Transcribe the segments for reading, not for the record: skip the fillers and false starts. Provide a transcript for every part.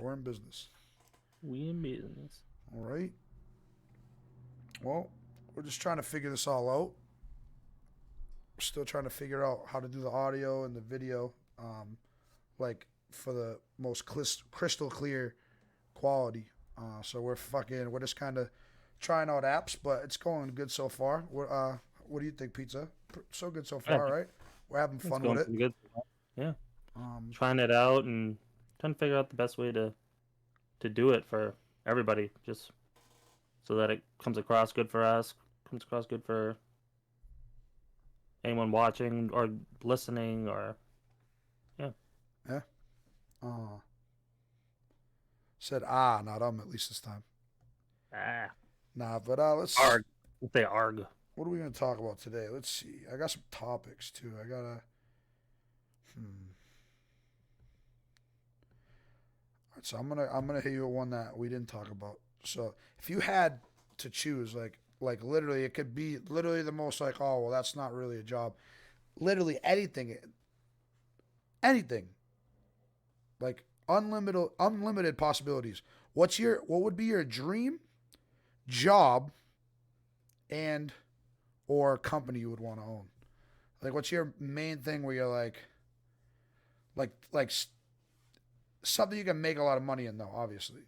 We're in business. We in business. All right. Well, we're just trying to figure this all out. We're still trying to figure out how to do the audio and the video, like for the most crystal clear quality. We're just kind of trying out apps, but it's going good so far. What do you think, Pizza? So good so Yeah, far, right? We're having it's fun with going it. pretty good. Yeah, Um, trying it out and trying to figure out the best way to do it for everybody, just so that it comes across good for us, comes across good for anyone watching or listening, or yeah. yeah. Uh, said not at least this time. Ah, Nah, but let's. arg. Let's say arg. What are we gonna talk about today? Let's see. I got some topics too. I gotta. Hmm. Alright, so I'm gonna hit you with one that we didn't talk about. So if you had to choose, like literally, it could be literally the most like, oh well, that's not really a job. Literally anything, like unlimited possibilities. What would be your dream job and or company you would want to own? Like, what's your main thing where you're like something you can make a lot of money in, though, obviously.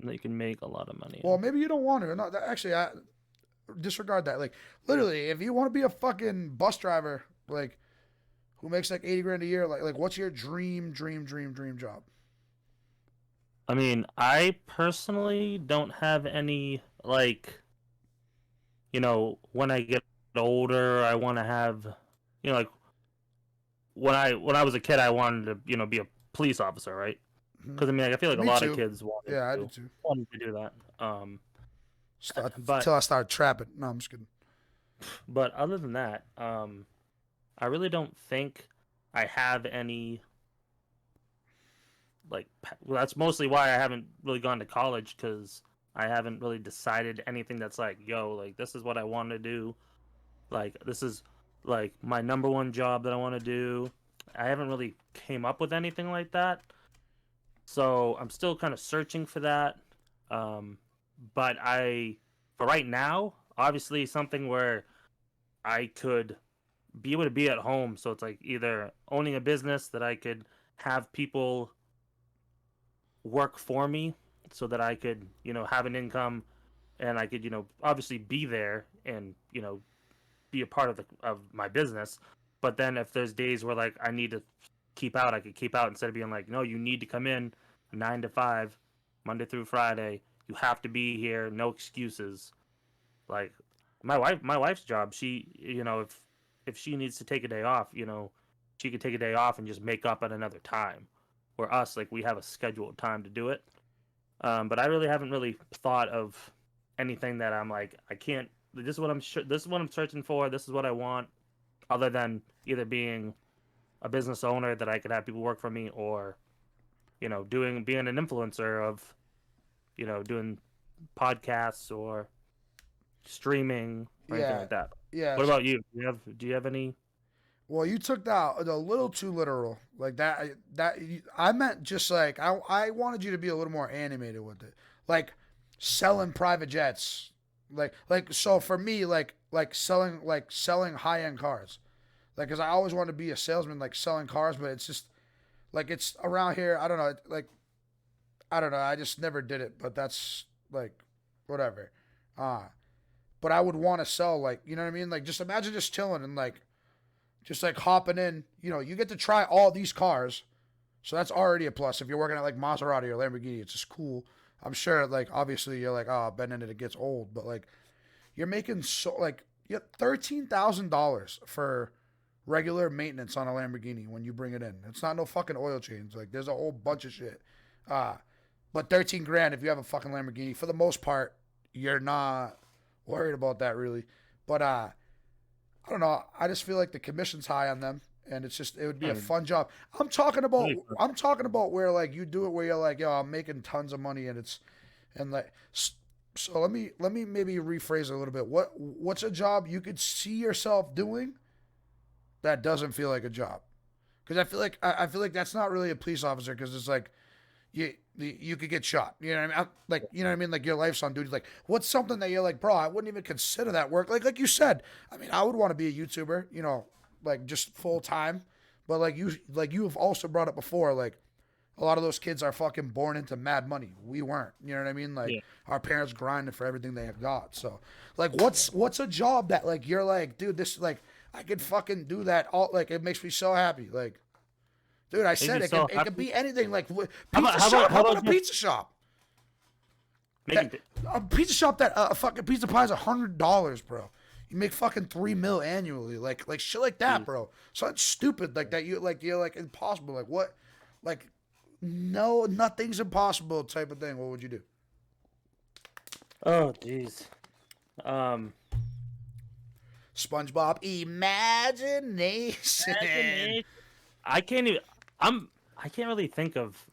That you can make a lot of money Well, in. maybe you don't want to. No, actually, I disregard that. Like, literally, if you want to be a fucking bus driver, like, who makes like 80 grand a year, like, what's your dream job? I mean, I personally don't have any like, when I get older, I want to have, like when I was a kid, I wanted to, be a police officer, right? Hmm. Because I mean, like, I feel like a Me lot of too. kids wanted Yeah, I to did too. wanted to do that. But Until I started trapping. No, I'm just kidding. but other than that, I really don't think I have any like. Well, that's mostly why I haven't really gone to college because I haven't really decided anything that's like, yo, like this is what I want to do. Like this is like my number one job that I want to do. I haven't really came up with anything like that. So I'm still kind of searching for that. Um, but for right now, obviously something where I could be able to be at home. So it's like either owning a business that I could have people work for me so that I could, have an income and I could, obviously be there and, be a part of my business. But then if there's days where like I need to keep out, I could keep out instead of being like, no, you need to come in 9 to 5, Monday through Friday. You have to be here, no excuses. Like my wife's job, she, if she needs to take a day off, she could take a day off and just make up at another time. Where us, like we have a scheduled time to do it. But I really haven't really thought of anything that I'm like I can't. This is what I'm searching for. This is what I want. Other than either being a business owner that I could have people work for me, or doing being an influencer of doing podcasts or streaming or anything Yeah, like that. yeah. What about you? Do you have any? Well, you took that a little too literal. Like I meant just like I wanted you to be a little more animated with it. Like selling private jets. Like so for me like selling high-end cars. Like cuz I always wanted to be a salesman like selling cars, but it's just like it's around here, I don't know, like I don't know, I just never did it, but that's like whatever. Uh but I would want to sell like, you know what I mean? Like just imagine just chilling and like just like hopping in. You get to try all these cars, so that's already a plus. If you're working at like Maserati or Lamborghini, it's just cool. I'm sure, like obviously, you're like, oh, been in it, it gets old, but like you're making so like you have $13,000 for regular maintenance on a Lamborghini when you bring it in. It's not no fucking oil change. Like there's a whole bunch of shit. Uh, but 13 grand if you have a fucking Lamborghini, for the most part, you're not worried about that really. But I don't know. I just feel like the commission's high on them, and it would be I a mean, fun job. I'm talking about really fun. I'm talking about where like you do it where you're like, yo, I'm making tons of money, and it's and like so let me maybe rephrase it a little bit. What's a job you could see yourself doing that doesn't feel like a job? Because I feel like that's not really a police officer because it's like you could get shot. You know what I mean? Like, you know what I mean? Like your life's on duty. Like, what's something that you're like, bro, I wouldn't even consider that work. Like you said, I mean, I would want to be a YouTuber, you know, like just full time. But like you have also brought up before, like a lot of those kids are fucking born into mad money. We weren't. You know what I mean? Like Yeah. our parents grinded for everything they have got. So like what's a job that like you're like, dude, this like I could fucking do that all like it makes me so happy. Like, dude, I said me it so could be anything. Like pizza about- how shop. about- How how about a about pizza shop? Making, A pizza shop that a fucking pizza pie is $100, bro. You make fucking $3 million annually, like shit like that, bro. Something stupid like that. You're like impossible. Like what? Like no, nothing's impossible type of thing. What would you do? oh, jeez. SpongeBob imagination. I can't even. I can't really think of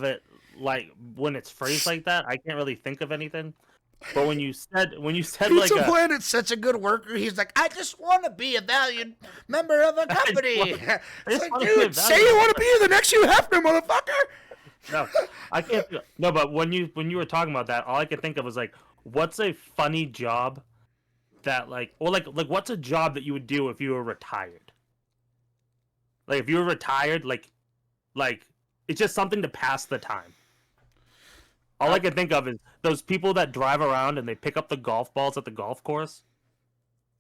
it like when it's phrased like that. I can't really think of anything. But when you said like Pizza a, Planet's such a good worker. He's like, I just want to be a valued member of a company. It's like, wanna be a dude, say valued you want to be the next Hugh Hefner, motherfucker. no, I can't. No, but when you were talking about that, all I could think of was like, what's a funny job that like, or like what's a job that you would do if you were retired? Like if you were retired, like it's just something to pass the time. All I can think of is those people that drive around and they pick up the golf balls at the golf course,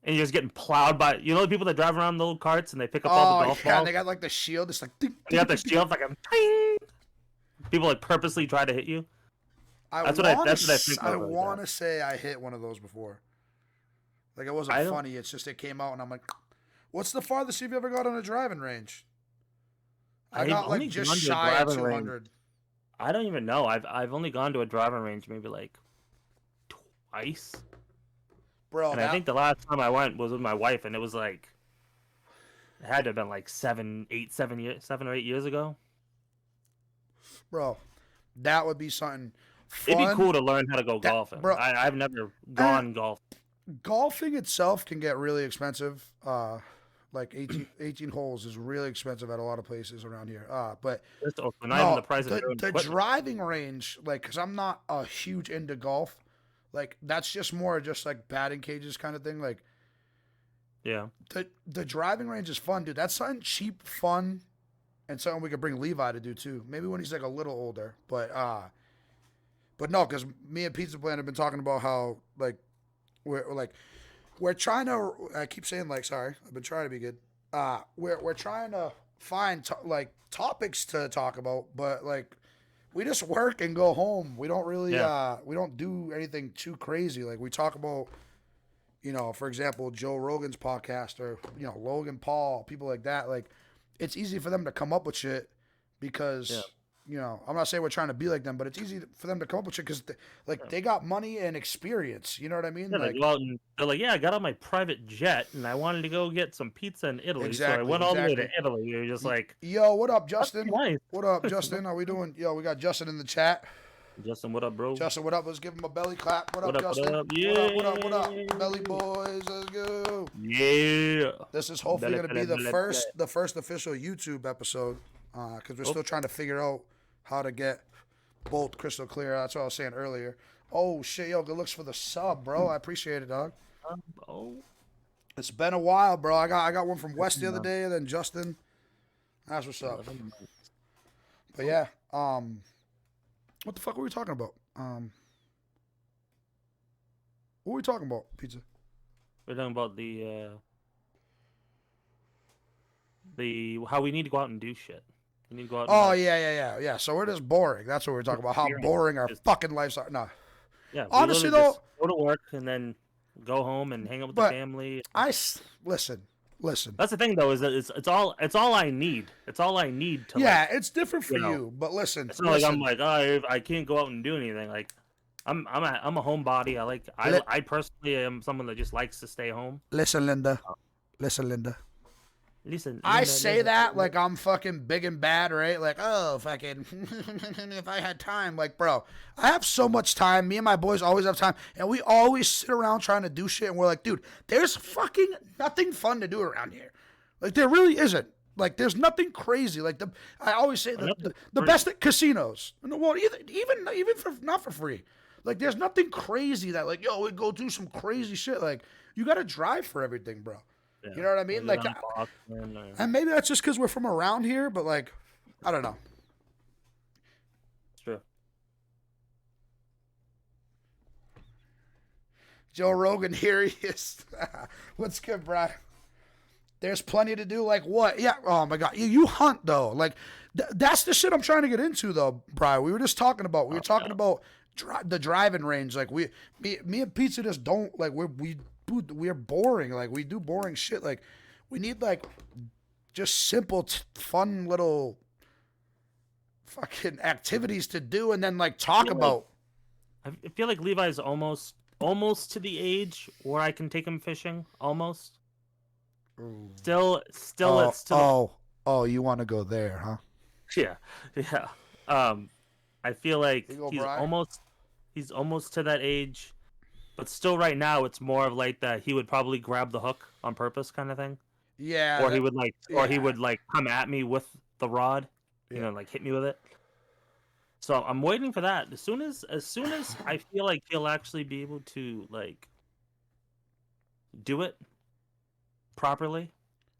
and you're just getting plowed by. You know the people that drive around in the little carts and they pick up all the golf yeah, balls. they got like the shield. It's like, ding, They got the ding, ding. shield like a ting. People like purposely try to hit you. That's what I think I of like want to say I hit one of those before. Like it wasn't I don't- funny. It's just it came out and I'm like, what's the farthest you've ever got on a driving range? I I've got only like just gone to a shy of driving range. 200. I don't even know. I've only gone to a driving range maybe like twice, Bro, and I think the last time I went was with my wife, and it was like it had to have been like 7 or 8 years ago. bro, that would be something fun. It'd be cool to learn how to go That- golfing. bro, I've never gone golf. Golfing itself can get really expensive. Like 18 holes is really expensive at a lot of places around here. But So not even the price of the, your own the equipment. driving range, like, because I'm not a huge into golf, like that's just more just like batting cages kind of thing. Like Yeah, the driving range is fun, dude. That's something cheap, fun, and something we could bring Levi to do too. Maybe when he's like a little older, but no, because me and Pizza Planet have been talking about how like we're trying to. I keep saying like sorry, I've been trying to be good. We're trying to find like topics to talk about, but like we just work and go home. We don't really we don't do anything too crazy. Like we talk about, you know, for example, Joe Rogan's podcast or, you know, Logan Paul, people like that. Like it's easy for them to come up with shit because, you know, I'm not saying we're trying to be like them, but it's easy for them to come up with shit because they got money and experience. You know what I mean? yeah. They Like, go out and they're like, yeah, I got on my private jet and I wanted to go get some pizza in Italy, so I Exactly, went all the way to exactly. Italy. You're just like, yo, what up, Justin? nice. What up, Justin? How we doing? Yo, we got Justin in the chat. Justin, what up, bro? Justin, what up? Let's give him a belly clap. What, What up, up, what Justin? up? What up? What up? Yeah. Belly boys, let's go. Yeah. This is hopefully Belly, going to be belly, the belly, first official YouTube episode because we're Oh. still trying to figure out how to get both crystal clear. That's what I was saying earlier. Oh shit, yo, good looks for the sub, bro. I appreciate it, dog. Oh. It's been a while, bro. I got one from Wes the other day, and then Justin. That's what's up. But yeah, what the fuck were we talking about? What were we talking about? Pizza. We're talking about the how we need to go out and do shit. We need to go out. And, Oh yeah. So we're just boring. That's what we're talking about. How boring our fucking lives are. No, yeah. we honestly, literally though- just go to work and then go home and hang out with But- the family. listen. That's the thing, though, is that it's all I need. It's all I need to. Yeah, Like, it's different for you know, you, but listen. it's not like I'm listen. like, oh, I can't go out and do anything. Like, I'm a homebody. Let- I personally am someone that just likes to stay home. Listen, Linda. Listen, Linda. Listen, I Linda, say Linda, that like I'm fucking big and bad, right? Like, oh, fucking, if I had time. Like, bro, I have so much time. Me and my boys always have time. And we always sit around trying to do shit. And we're like, dude, there's fucking nothing fun to do around here. Like, there really isn't. Like there's nothing crazy. Like I always say Nothing the free. best at casinos. Well, even for not for free. Like there's nothing crazy that like yo we go do some crazy shit. Like you got to drive for everything, bro. You Yeah. know what I Or mean? go Like, down to Boston or and maybe that's just because we're from around here, but like, I don't know. it's true. Joe Rogan, here he is. What's good, Brian? There's plenty to do. Like what? Yeah. Oh my God. You hunt though. Like that's the shit I'm trying to get into though, Brian. We were just talking about. We were talking about the driving range. Like me and Pizza just don't like. We're boring. Like we do boring shit. Like we need like just simple, fun little fucking activities to do, and then like talk about. I feel like Levi's almost to the age where I can take him fishing. Almost. Still, it's still. You want to go there, huh? Yeah, yeah. I feel like You go, he's Brian. almost to that age, but still, right now, it's more of like that. He would probably grab the hook on purpose, kind of thing, Yeah. or he would yeah. like come at me with the rod, Yeah. like hit me with it. So I'm waiting for that. As soon as I feel like he'll actually be able to like do it properly,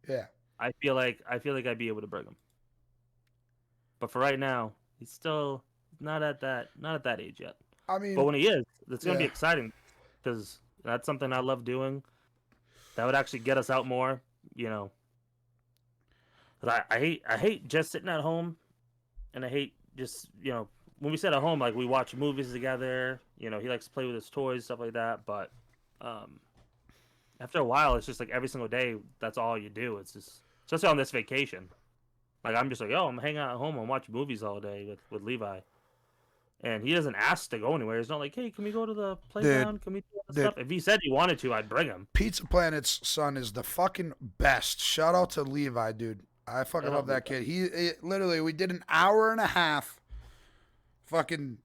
Yeah. I feel like I'd be able to bring him. But for right now, he's still not at that age yet. I mean, But when he is, it's gonna be yeah. exciting because that's something I love doing. That would actually get us out more, you know. 'Cause I hate just sitting at home, and I hate just when we sit at home, like we watch movies together. He likes to play with his toys, stuff like that. But um, after a while, it's just like every single day. That's all you do. It's just especially on this vacation. Like I'm just like, I'm hanging out at home and watch movies all day with Levi, and he doesn't ask to go anywhere. He's not like, hey, can we go to the playground? Can we do that stuff? If he said he wanted to, I'd bring him. Pizza Planet's son is the fucking best. Shout out to Levi, dude. I fucking love that kid. Literally, we did an hour and a half. Fucking,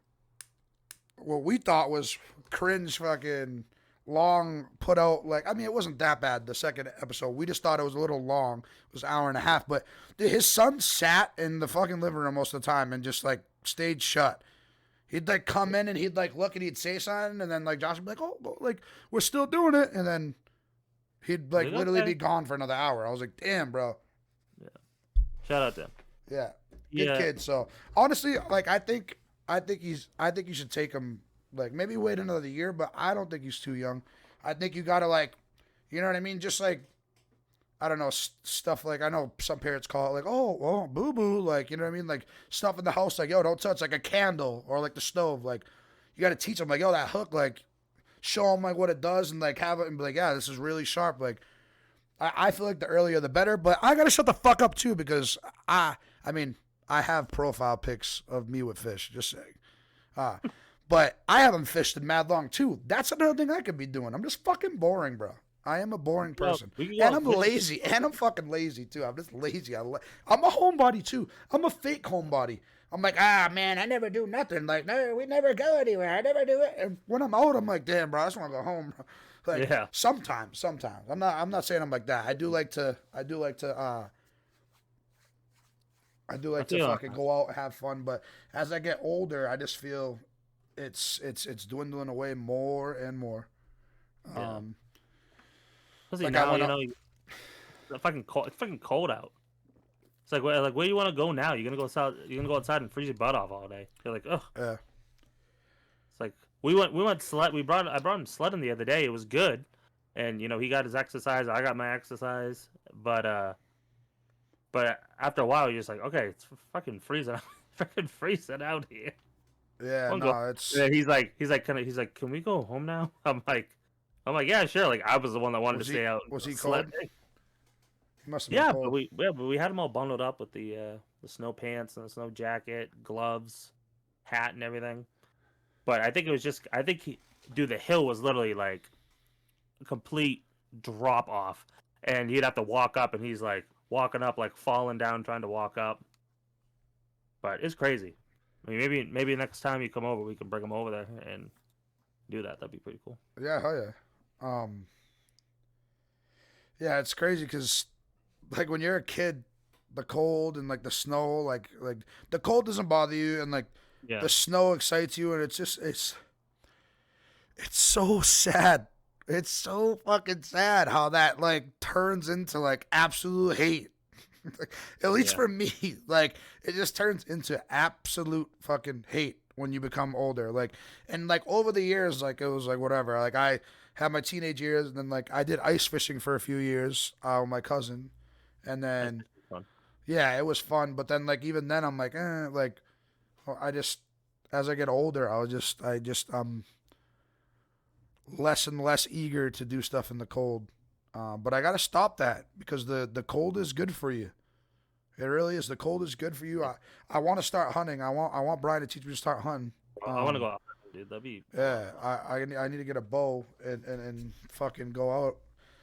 what we thought was cringe, fucking long put out. Like, I mean, it wasn't that bad. The second episode, we just thought it was a little long. It was an hour and a half, but dude, his son sat in the fucking living room most of the time and just like stayed shut. He'd like come in and he'd like look and he'd say something, and then like Josh would be like, "Oh, well, like we're still doing it," and then he'd like literally be gone for another hour. I was like, "Damn, bro." Yeah. Shout out to him. Yeah, good kid. So honestly, like I think you should take him. Like maybe wait another year, but I don't think he's too young. I think you gotta like, you know what I mean? Just like, I don't know, stuff like I know some parents call it like, oh, boo boo, like you know what I mean? Like stuff in the house, like yo, don't touch like a candle or like the stove. Like you gotta teach them like yo that hook, like show them like what it does and like have it and be like, yeah, this is really sharp. Like I feel like the earlier the better, but I gotta shut the fuck up too because I mean I have profile pics of me with fish, just saying. But I haven't fished in mad long too. That's another thing I could be doing. I'm just fucking boring, bro. I am a boring person, and I'm lazy, and I'm fucking lazy too. I'm just lazy. I'm a homebody too. I'm a fake homebody. I'm like, man, I never do nothing. Like, no, we never go anywhere. I never do it. And when I'm out, I'm like, damn, bro, I just want to go home. Bro. Like, sometimes. I'm not saying I'm like that. I do like to fucking go out and have fun. But as I get older, I just feel it's dwindling away more and more. Yeah. Like now, it's fucking cold out. It's like where you want to go now? You're gonna go outside. You're gonna go outside and freeze your butt off all day. You're like, ugh. Yeah. It's like we went sled. I brought him sledding the other day. It was good, and he got his exercise. I got my exercise. But after a while, you're just like, okay, it's fucking freezing, freaking freezing out here. Yeah, no, it's. And he's like, can we go home now? I'm like, yeah, sure. Like I was the one that wanted to stay out. Was he cold? He must have been cold. But we had him all bundled up with the snow pants and the snow jacket, gloves, hat, and everything. But I think it was just, the hill was literally like a complete drop off, and he'd have to walk up, and he's like walking up, like falling down, trying to walk up. But it's crazy. I mean, maybe next time you come over, we can bring him over there and do that. That'd be pretty cool. Yeah, hell yeah. Yeah, it's crazy because, like, when you're a kid, the cold and like the snow, like the cold doesn't bother you, and like Yeah. the snow excites you, and it's so sad. It's so fucking sad how that like turns into like absolute hate. At least Yeah. for me, like it just turns into absolute fucking hate when you become older. Like, and like over the years, like it was like whatever. Like I had my teenage years, and then like I did ice fishing for a few years with my cousin, and That's then fun. yeah, it was fun. But then like even then, I'm like, like I just as I get older, I'm less and less eager to do stuff in the cold. But I got to stop that because the cold is good for you. It really is. The cold is good for you. I want to start hunting. I want Brian to teach me to start hunting. I want to go out, dude. That'd be. Yeah, I need to get a bow and fucking go out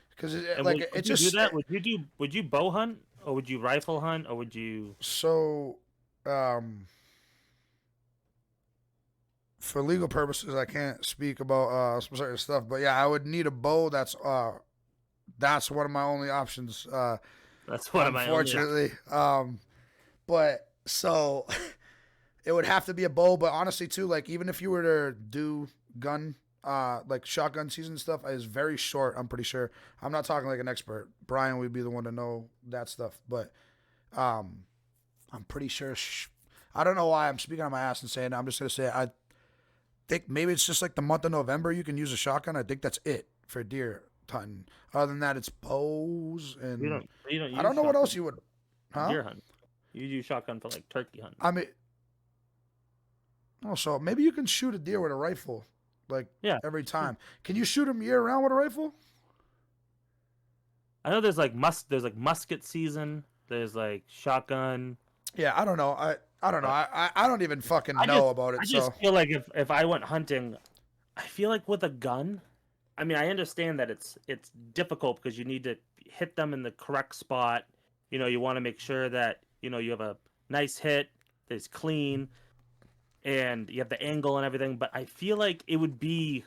because And like would it you just do that? Would you bow hunt or would you rifle hunt or would you? so for legal purposes I can't speak about some certain stuff, but yeah, I would need a bow. That's one of my only options. That's one of my only. Unfortunately. But so it would have to be a bow. But honestly, too, like even if you were to do gun, like shotgun season and stuff, is very short. I'm pretty sure. I'm not talking like an expert. Brian would be the one to know that stuff. But I'm pretty sure. I don't know why I'm speaking on my ass and saying it. I'm just gonna say I think maybe it's just like the month of November you can use a shotgun. I think that's it for deer hunting. Other than that, it's bows and You don't. I don't know what shotgun else you would. for Huh? deer hunt. You use shotgun for like turkey hunting. I mean, oh, so maybe you can shoot a deer with a rifle, like Yeah. every time. Can you shoot them year round with a rifle? I know there's like musket season. There's like shotgun. Yeah, I don't know. I don't know. I don't even fucking I know just about it. I So just feel like if I went hunting, I feel like with a gun. I mean, I understand that it's difficult because you need to hit them in the correct spot. You know, you want to make sure that you have a nice hit that's clean, and you have the angle and everything. But I feel like it would be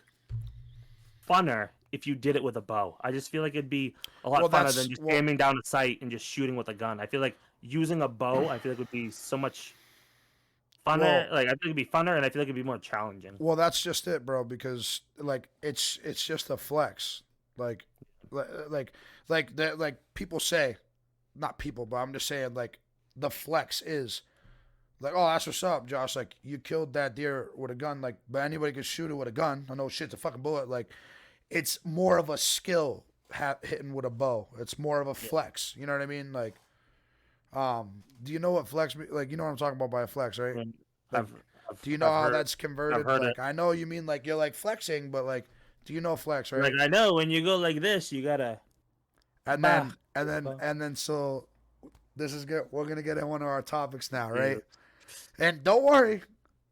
funner if you did it with a bow. I just feel like it'd be a lot funner than just aiming down a sight and just shooting with a gun. I feel like using a bow, I feel like would be so much funner. Well- Like I think it'd be funner, and I feel like it'd be more challenging. well, that's just it, bro. Because like it's just a flex. Like like people say, not people, but I'm just saying like the flex is like, oh, that's what's up, Josh. Like you killed that deer with a gun. Like, but anybody can shoot it with a gun. I know shit's a fucking bullet. Like, it's more of a skill hitting with a bow. It's more of a flex. You know what I mean? Like, do you know what flex? Like, you know what I'm talking about by a flex, right? And Like, do you know I've how heard- that's converted? heard Like, it. I know you mean like you're like flexing, but like, do you know flex, right? Like I know when you go like this, you gotta. And Bah. then so this is good. We're gonna get in one of our topics now, right? And don't worry.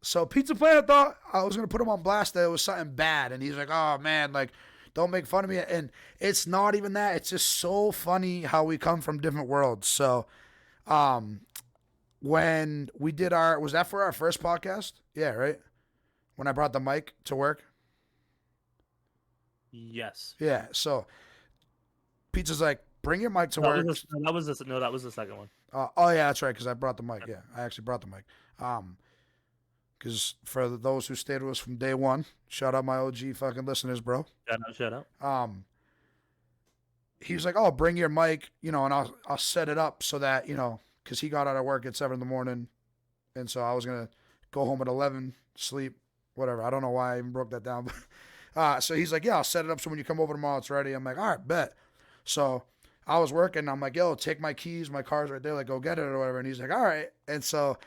So Pizza Planet thought I was gonna put him on blast that it was something bad, and he's like, "Oh man, like don't make fun of me." And it's not even that. It's just so funny how we come from different worlds. So, when we did was that for our first podcast? Yeah, right. When I brought the mic to work. Yes. Yeah. So Pizza's like, "Bring your mic to That work." was that was the second one. Oh yeah, that's right. Because I brought the mic. Yeah, I actually brought the mic. Because for those who stayed with us from day one, shout out my OG fucking listeners, bro. Shout out. He was like, "Oh, bring your mic, and I'll set it up so that because he got out of work at 7 a.m, and so I was gonna go home at 11, sleep, whatever. I don't know why I even broke that down, but so he's like, "Yeah, I'll set it up so when you come over tomorrow, it's ready." I'm like, "All right, bet." So I was working. I'm like, "Yo, take my keys. My car's right there. Like, go get it or whatever." And he's like, "All right." And so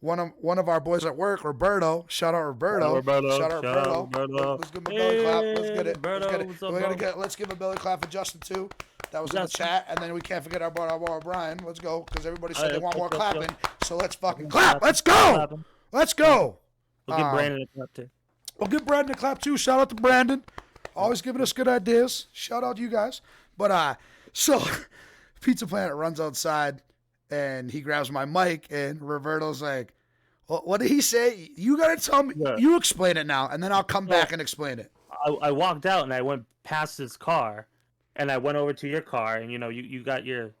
one of our boys at work, Roberto, shout out Roberto. Shout out Roberto. Let's give him a belly clap. Let's get it. Roberto, what's up, Let's give a belly clap for Justin too. That was in the chat. And then we can't forget our boy Brian. Let's go. Because everybody said they want more clapping. So let's fucking clap. Let's go. Let's go. We'll give Brandon a clap too. We'll give Brandon a clap too. Shout out to Brandon. Always giving us good ideas. Shout out to you guys. But so Pizza Planet runs outside and he grabs my mic and Roberto's like, what did he say? You gotta tell me. Yeah. You explain it now, and then I'll come back and explain it. I walked out and I went past his car, and I went over to your car, and you got your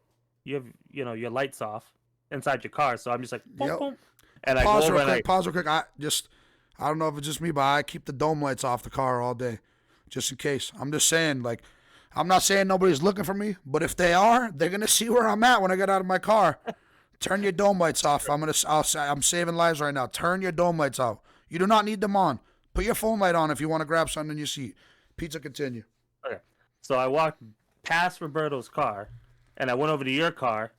your lights off inside your car. So I'm just like, boom, Yep. boom, and I go Pause over real and quick. Pause real quick. I don't know if it's just me, but I keep the dome lights off the car all day, just in case. I'm just saying, like, I'm not saying nobody's looking for me, but if they are, they're gonna see where I'm at when I get out of my car. Turn your dome lights off. I'm saving lives right now. Turn your dome lights out. You do not need them on. Put your phone light on if you want to grab something in your seat. Pizza, continue. okay. So I walked past Roberto's car, and I went over to your car,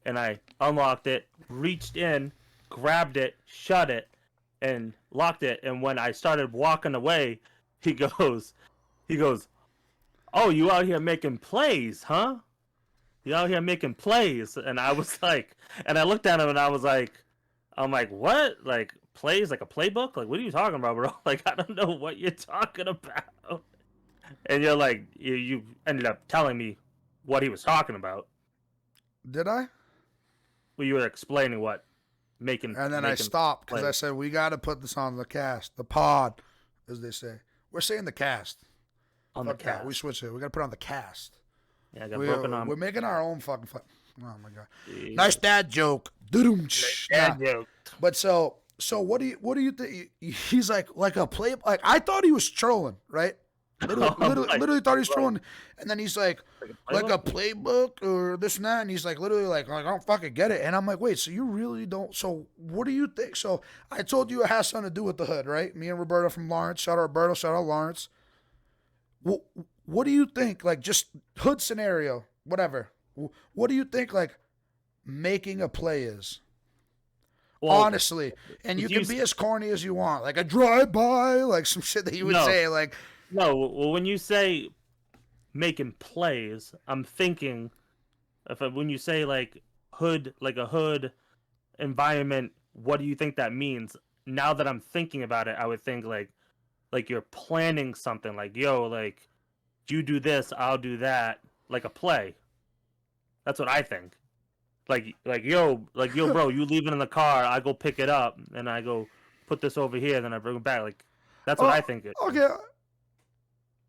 and I unlocked it, reached in, grabbed it, shut it, and locked it. And when I started walking away, he goes, he goes, "Oh, you out here making plays, huh? You out here making plays?" And I was like, and I looked at him, and I'm like, what? Like plays, like a playbook? Like what are you talking about, bro? Like I don't know what you're talking about. And you're like, you ended up telling me what he was talking about. Did I? Well, you were explaining what making. And then I making stopped because I plays. said we got to put this on the cast, the pod, as they say. We're saying the cast. On the Fuck that. cast. We switch it. We got to put it on the cast. Yeah, I got broken arm. We're making our own fucking. Oh my god. Jeez. Nice dad joke. Doo-doom. Dad joke. But so what do you think? He's like a play. Like I thought he was trolling, right? Literally thought he was trolling, and then he's like a playbook or this and that, and he's like literally like I don't fucking get it, and I'm like, wait, so you really don't? So what do you think? So I told you it has something to do with the hood, right? Me and Roberto from Lawrence. Shout out Roberto. Shout out Lawrence. What do you think? Like just hood scenario, whatever. What do you think? Like making a play is? Well, Honestly, and you can be as corny as you want, like a drive-by, like some shit that you would say, like. No, well, when you say making plays, I'm thinking when you say like a hood environment, what do you think that means? Now that I'm thinking about it, I would think like you're planning something, like yo, like you do this, I'll do that, like a play. That's what I think. Like yo, bro, you leave it in the car, I go pick it up, and I go put this over here, then I bring it back. Like that's what I think. Okay.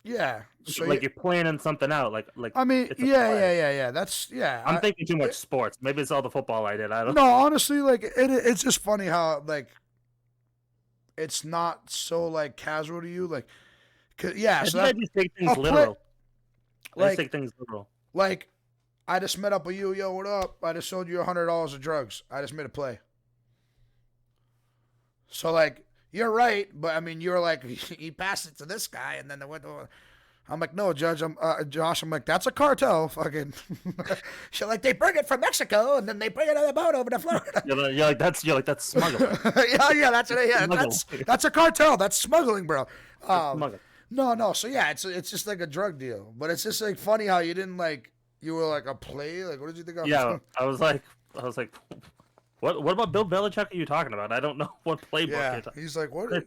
Yeah. So like you're planning something out. Like I mean, it's a yeah. play. That's yeah. I'm thinking too much sports. Maybe it's all the football I did. I don't. No, honestly, like it's just funny how like it's not so like casual to you, like, yeah. I So think I just take things literal. I just take things literal. Like, I just met up with you. Yo, what up? I just sold you $100 of drugs. I just made a play. So like, you're right, but I mean, you're like, he passed it to this guy, and then they went to. I'm like, no, Judge. Josh. I'm like, that's a cartel. Fucking. She's like, they bring it from Mexico, and then they bring it on the boat over to Florida. You're like that's smuggling. yeah, that's it. Yeah, that's a cartel. That's smuggling, bro. Smuggling. No. So yeah, it's just like a drug deal, but it's just like funny how you didn't like. You were like a play. Like, what did you think? Yeah, I was like, what about Bill Belichick? Are you talking about? I don't know what playbook. Yeah, you're talking. he's like, what?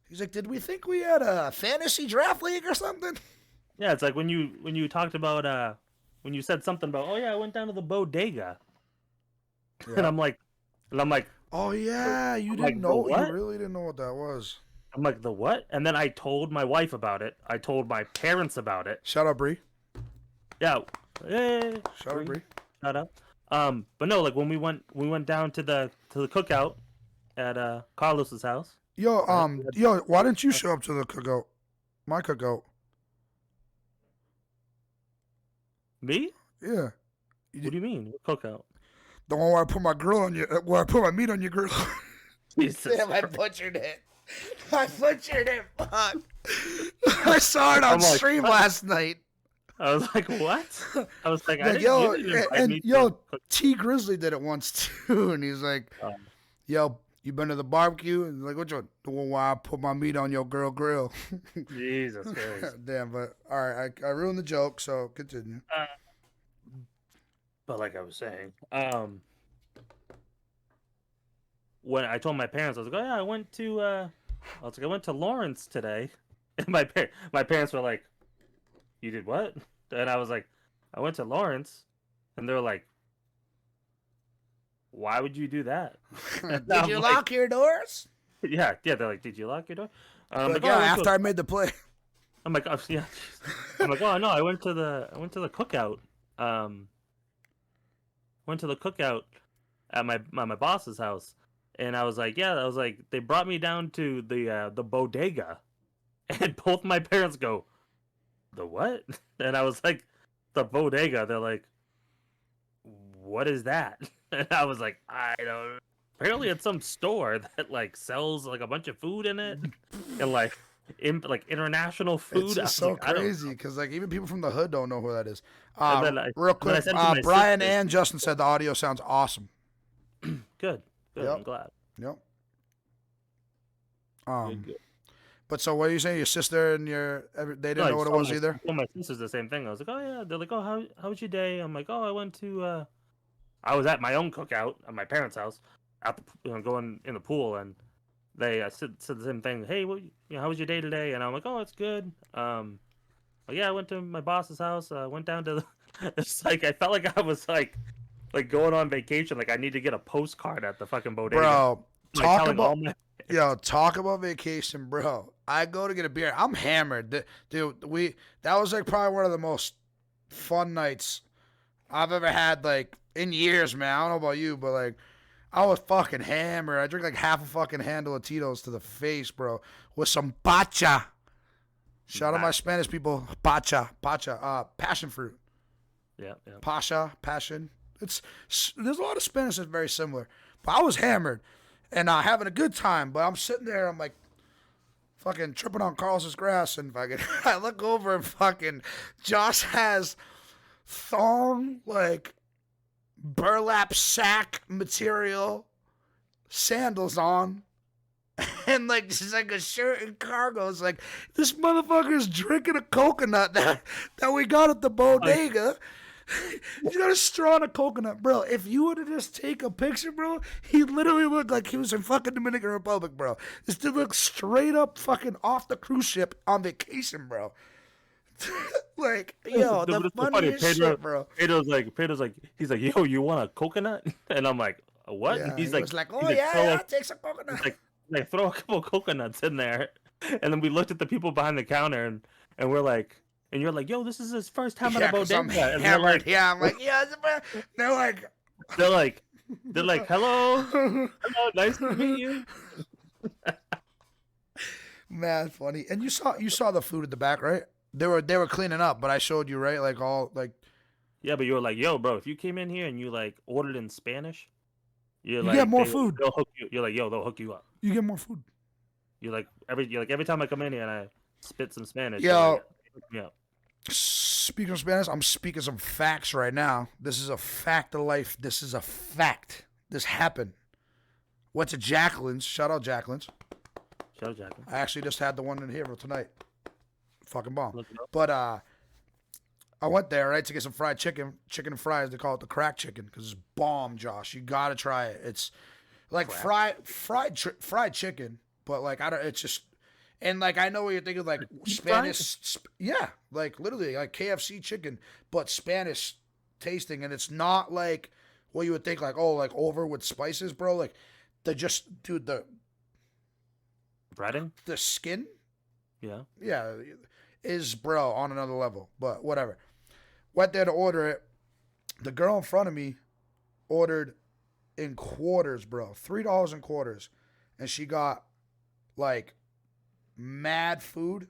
He's like, did we think we had a fantasy draft league or something? Yeah, it's like when you talked about when you said something about, oh yeah, I went down to the bodega, Yeah. and I'm like, oh yeah, you didn't know. You really didn't know what that was. I'm like, the what? And then I told my wife about it. I told my parents about it. Shout out Bree. Yeah. Hey, Shout out Bree. Shout out. But no, like when we went down to the cookout at Carlos's house. Yo, why didn't you show up to the cookout? My cookout. Me? Yeah. What do you mean? What cookout? The one where I put my grill on you, where I put my meat on your grill. Jesus Damn, I butchered it. Fuck. I saw it on stream last night. I was like, what? I was like, T Grizzly did it once too, and he's like, yo, you been to the barbecue? And like, which one? The one where I put my meat on your girl grill. Jesus Christ. Damn, but all right, I ruined the joke, so continue. But like I was saying, when I told my parents, I was like, oh yeah, I went to Lawrence today, and my parents were like, you did what? And I was like, I went to Lawrence, and they were like, why would you do that? Did you lock your doors? Yeah, they're like, did you lock your door? Like, yeah, after I made the play. I'm like, oh yeah. I'm like, oh no, I went to the cookout. went to the cookout at my boss's house, and I was like, yeah, I was like, they brought me down to the bodega, and both my parents go, the what? And I was like, the bodega. They're like, what is that? And I was like, I don't. Apparently, it's some store that like sells like a bunch of food in it, and like international food. It's I just was so like, I don't crazy know. because like even people from the hood don't know who that is. Real And then I quick, said to my Brian sister, and Justin said the audio sounds awesome. good, good. Yep, I'm glad. yep. Good, Um, good. but so what are you saying? Your sister and they No, didn't know what it was either. I told my sisters the same thing. I was like, oh yeah. They're like, oh how was your day? I'm like, oh I went to I was at my own cookout at my parents' house, out the going in the pool, and they said the same thing. Hey, how was your day today? And I'm like, oh, it's good. Well, yeah, I went to my boss's house. Went down to the. It's like I felt like I was like going on vacation. Like I need to get a postcard at the fucking bodega. Bro, Like talk telling all about my. talk about vacation, bro. I go to get a beer. I'm hammered, dude. That was like probably one of the most fun nights I've ever had, like in years, man. I don't know about you, but like I was fucking hammered. I drank like half a fucking handle of Tito's to the face, bro, with some bacha. Shout out my Spanish people, bacha, passion fruit, Yeah, yeah. pasha, passion. There's a lot of Spanish that's very similar, but I was hammered and having a good time. But I'm sitting there, I'm like fucking tripping on Carlos's grass, and fucking I look over and fucking Josh has thong like burlap sack material sandals on and like just like a shirt and cargo. It's like this motherfucker's drinking a coconut that we got at the bodega. He's got a straw and a coconut, bro. If you were to just take a picture, bro, he literally looked like he was in fucking Dominican Republic, bro. This dude looked straight up fucking off the cruise ship on vacation, bro. Like, yo, the funniest shit, bro. Pedro's like, he's like, yo, you want a coconut? And I'm like, what? And Yeah, he was like, oh he's yeah, throw yeah, take some coconut. like throw a couple coconuts in there. And then we looked at the people behind the counter, and we're like, and you're like, yo, this is his first time at a bodega. And they're Hammered. like, Yeah, I'm like, yeah. They're like, they're like, hello, hello, nice to meet you. man, funny. And you saw the food at the back, right? They were cleaning up, but I showed you, right? Like all like. Yeah, but you were like, yo, bro, if you came in here and you like ordered in Spanish, You get more food. They'll hook you. You're like, yo, they'll hook you up. You get more food. You're like every time I come in here and I spit some Spanish. Yo, hook me up. Speaking of Spanish, I'm speaking some facts right now. This is a fact of life. This is a fact. This happened. Went to Jacqueline's. Shout out Jacqueline's. Shout out Jacqueline. I actually just had the one in Haverhill tonight. Fucking bomb. Look it up. But I went there, right, to get some fried chicken and fries. They call it the crack chicken because it's bomb, Josh. You gotta try it. It's like fried chicken, but like I don't. It's just, and like I know what you're thinking, like Spanish. Yeah, like literally like KFC chicken, but Spanish tasting, and it's not like what you would think, like oh, like over with spices, bro. Like dude, Breading? the skin, Yeah. is bro on another level. But whatever. Went there to order it. The girl in front of me ordered in quarters, bro. $3 in quarters. And she got like mad food.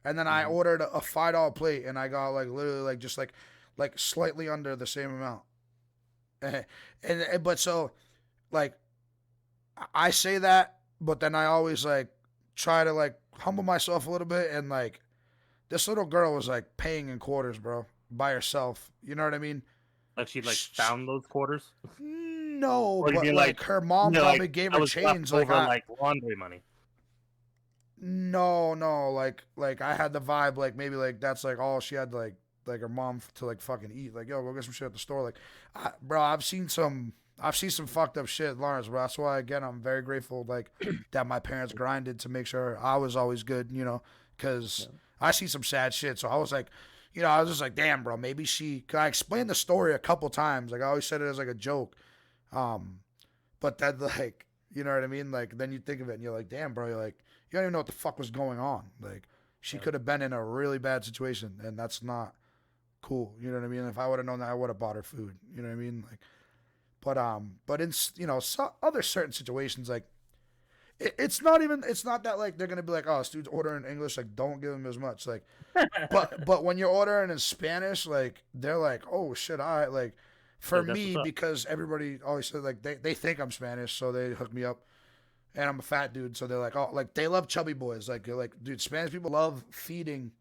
And then I ordered a $5 plate and I got like literally like just like slightly under the same amount. And but so like I say that, but then I always like try to like humble myself a little bit, and like this little girl was like paying in quarters, bro, by herself. You know what I mean? Like she like found those quarters. No, Or you but mean like her mom probably like, gave that her was change. left Like, over like laundry money. no, like I had the vibe like maybe like that's like all she had like her mom to like fucking eat. Like yo, go get some shit at the store. Like, bro, I've seen some fucked up shit, Lawrence. Bro, that's why again I'm very grateful like that my parents grinded to make sure I was always good. You know, because I see some sad shit. So I was like, you know, I was just like, damn, bro, maybe she. Cause I explained the story a couple times. Like I always said it as like a joke. But then like, you know what I mean? Like then you think of it and you're like, damn, bro, you're like, you don't even know what the fuck was going on. Like she could have been in a really bad situation, and that's not cool. You know what I mean? If I would have known that, I would have bought her food. You know what I mean? Like but in other certain situations, like it's not that like they're gonna be like, oh, this dude's ordering in English, like don't give him as much, like, but when you're ordering in Spanish, like they're like, oh shit, I like, for That's what's me, up. because everybody always says like they think I'm Spanish, so they hook me up, and I'm a fat dude, so they're like, oh, like they love chubby boys, like they're like, dude, Spanish people love feeding,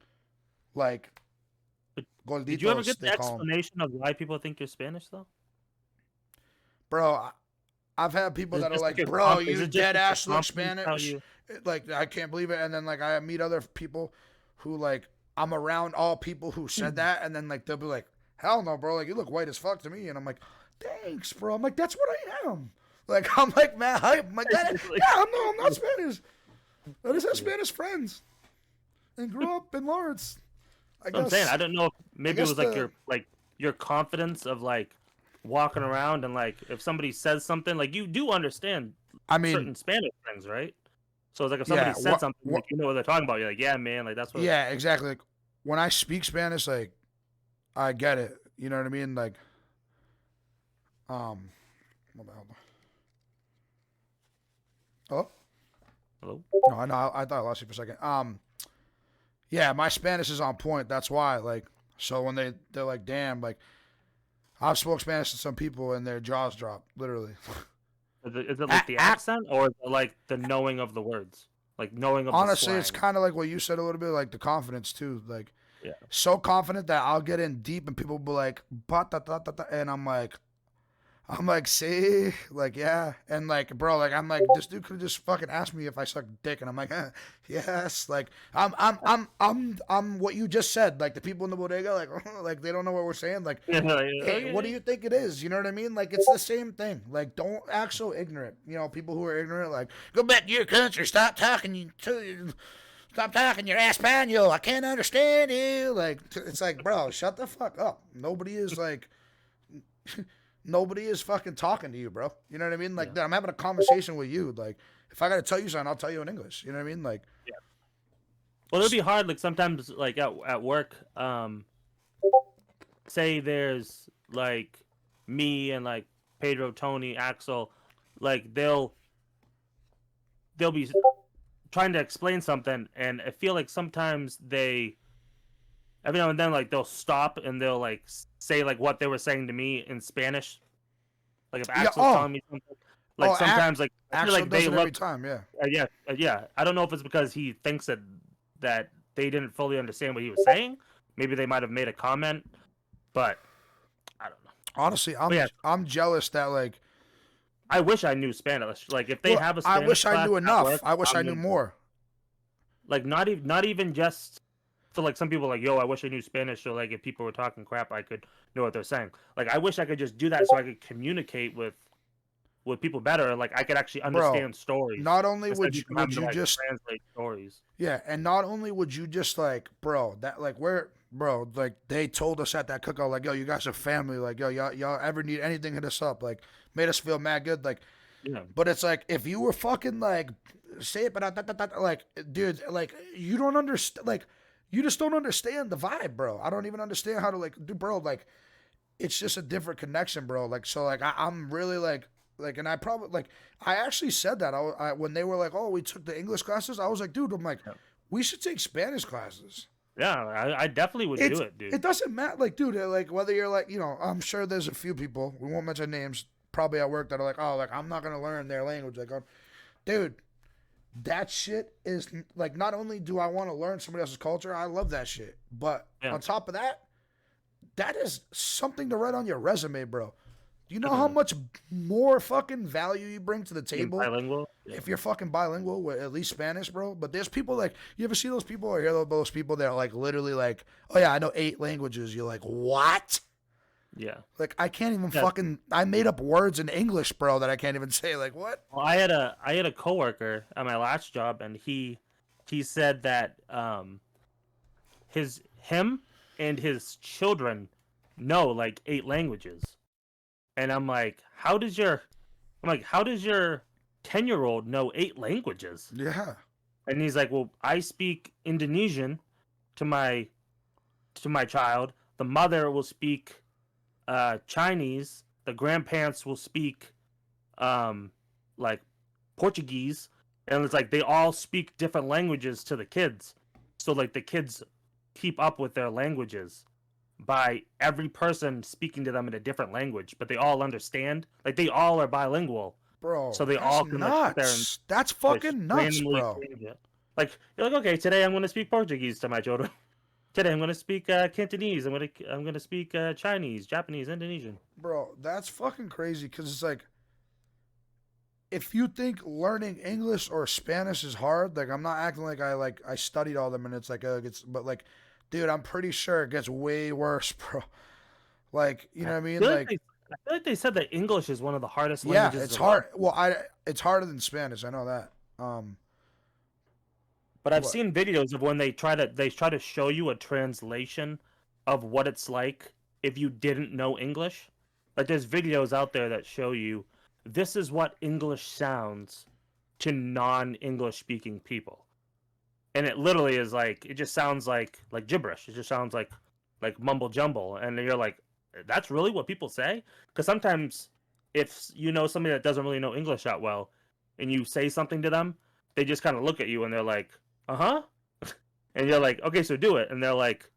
like But did you ever gorditos, get they the call them, explanation of why people think you're Spanish though? bro. I've had people Is it that are just like like, your bro, is you it just dead like your ass look confidence how Spanish. you Like, I can't believe it. And then, like, I meet other people who, like, I'm around all people who said that. And then, like, they'll be like, hell no, bro. Like, you look white as fuck to me. And I'm like, thanks, bro. I'm like, that's what I am. Like, I'm like, man, I'm like, that, Like, yeah, I'm not Spanish. I just have Spanish friends and grew up in Lawrence. I what I'm saying? I guess, don't know if I maybe it guess was like your confidence of like walking around and like if somebody says something like you do understand I mean, certain Spanish things, right? So it's like if somebody yeah, said something like you know what they're talking about, you're like, yeah, man, like that's what. yeah, exactly. Like, when I speak Spanish, like, I get it. You know what I mean? Like, um, what the hell? Oh, Hello? no, I thought I lost you for a second. Yeah, my Spanish is on point. That's why, like, so when they're like, damn, like, I've spoke Spanish to some people and their jaws drop, literally. Is it like the accent or is it like the knowing of the words, like knowing of the Honestly, it's slang? kind of like what you said a little bit, like the confidence too. Like, Yeah. so confident that I'll get in deep and people will be like, "Ba, da, da, da, da," and I'm like, see, like, yeah, and like, bro, like, I'm like, this dude could have just fucking asked me if I suck dick, and I'm like, yes, like, I'm what you just said, like, the people in the bodega, like, like, they don't know what we're saying, like, Yeah, like, hey, what do okay. you think it is? You know what I mean? Like, it's the same thing. Like, don't act so ignorant. You know, people who are ignorant, like, go back to your country, stop talking your Espanol. I can't understand you. Like, it's like, bro, shut the fuck up. Nobody is like. Nobody is fucking talking to you, bro. You know what I mean? Like, Yeah. dude, I'm having a conversation with you. Like, if I gotta tell you something, I'll tell you in English. You know what I mean? Like, Well, it'll be hard. Like sometimes, like at work, say there's like me and like Pedro, Tony, Axel, like they'll be trying to explain something, and I feel like sometimes they every now and then like they'll stop and they'll like say like what they were saying to me in Spanish. Like if yeah. Axel's telling me something, like sometimes like I feel Axel like does they it every look, time. Yeah. yeah. I don't know if it's because he thinks that they didn't fully understand what he was saying. Maybe they might have made a comment, but I don't know. Honestly, But yeah, I'm jealous that like. I wish I knew Spanish. Like if they Well, have a I Spanish wish I class knew at enough. work, I wish I I'm knew gonna go. more. Like not even just for like some people like yo, I wish I knew Spanish so like if people were talking crap, I could know what they're saying. Like I wish I could just do that so I could communicate with people better and like I could actually Bro, understand stories not only instead of people would having to you like just translate stories. yeah, and not only would you just like, bro, that like where, bro, like they told us at that cookout, like, yo, you guys are family, like, yo, y'all ever need anything, hit us up, like, made us feel mad good, like, Yeah. but it's like if you were fucking like, say it, but like, dude, like, you don't understand, like, you just don't understand the vibe, bro. I don't even understand how to like, dude, bro, like, it's just a different connection, bro. Like, so like, I'm really like, and I probably like, I actually said that when they were like, oh, we took the English classes, I was like, dude, I'm like, Yeah. we should take Spanish classes. Yeah, I definitely would do it, dude. It doesn't matter, like, dude, like whether you're like, I'm sure there's a few people, we won't mention names, probably at work that are like, oh, like I'm not gonna learn their language, like, dude, that shit is like, not only do I want to learn somebody else's culture, I love that shit, but Yeah. on top of that, that is something to write on your resume, bro. Do you know how Definitely. much more fucking value you bring to the Being table bilingual. Yeah. if you're fucking bilingual with at least Spanish, bro? But there's people like, you ever see those people or hear those people that are like literally like, oh yeah, I know 8 languages. You're like, what? Yeah. Like, I can't even Yeah. fucking, I made up words in English, bro, that I can't even say. Like, what? Well, I had a coworker at my last job, and he said that him and his children know like 8 languages, and how does your 10-year-old know 8 languages? Yeah. And he's like, well, I speak Indonesian to my child. The mother will speak Chinese, the grandparents will speak like Portuguese, and it's like they all speak different languages to the kids. So like the kids keep up with their languages by every person speaking to them in a different language, but they all understand. Like they all are bilingual, so Bro, they that's all can like sit there and nuts. That's just fucking nuts, randomly bro. change it. Like you're like, okay, today I'm going to speak Portuguese to my children. Today I'm going to speak Cantonese. I'm going to speak Chinese, Japanese, Indonesian. Bro, that's fucking crazy because it's like, if you think learning English or Spanish is hard, like I'm not acting like I studied all them and it's like but like, dude, I'm pretty sure it gets way worse, bro. Like, you know what I mean? Like, I feel like they said that English is one of the hardest yeah, languages it's to learn. hard. Well, it's harder than Spanish. I know that. But I've What? seen videos of when they try to show you a translation of what it's like if you didn't know English. Like there's videos out there that show you this is what English sounds to non-English speaking people. And it literally is like it just sounds like gibberish. It just sounds like mumble jumble and you're like that's really what people say? Cuz sometimes if you know somebody that doesn't really know English that well and you say something to them, they just kind of look at you and they're like, "Uh-huh." And you're like, "Okay, so do it." And they're like,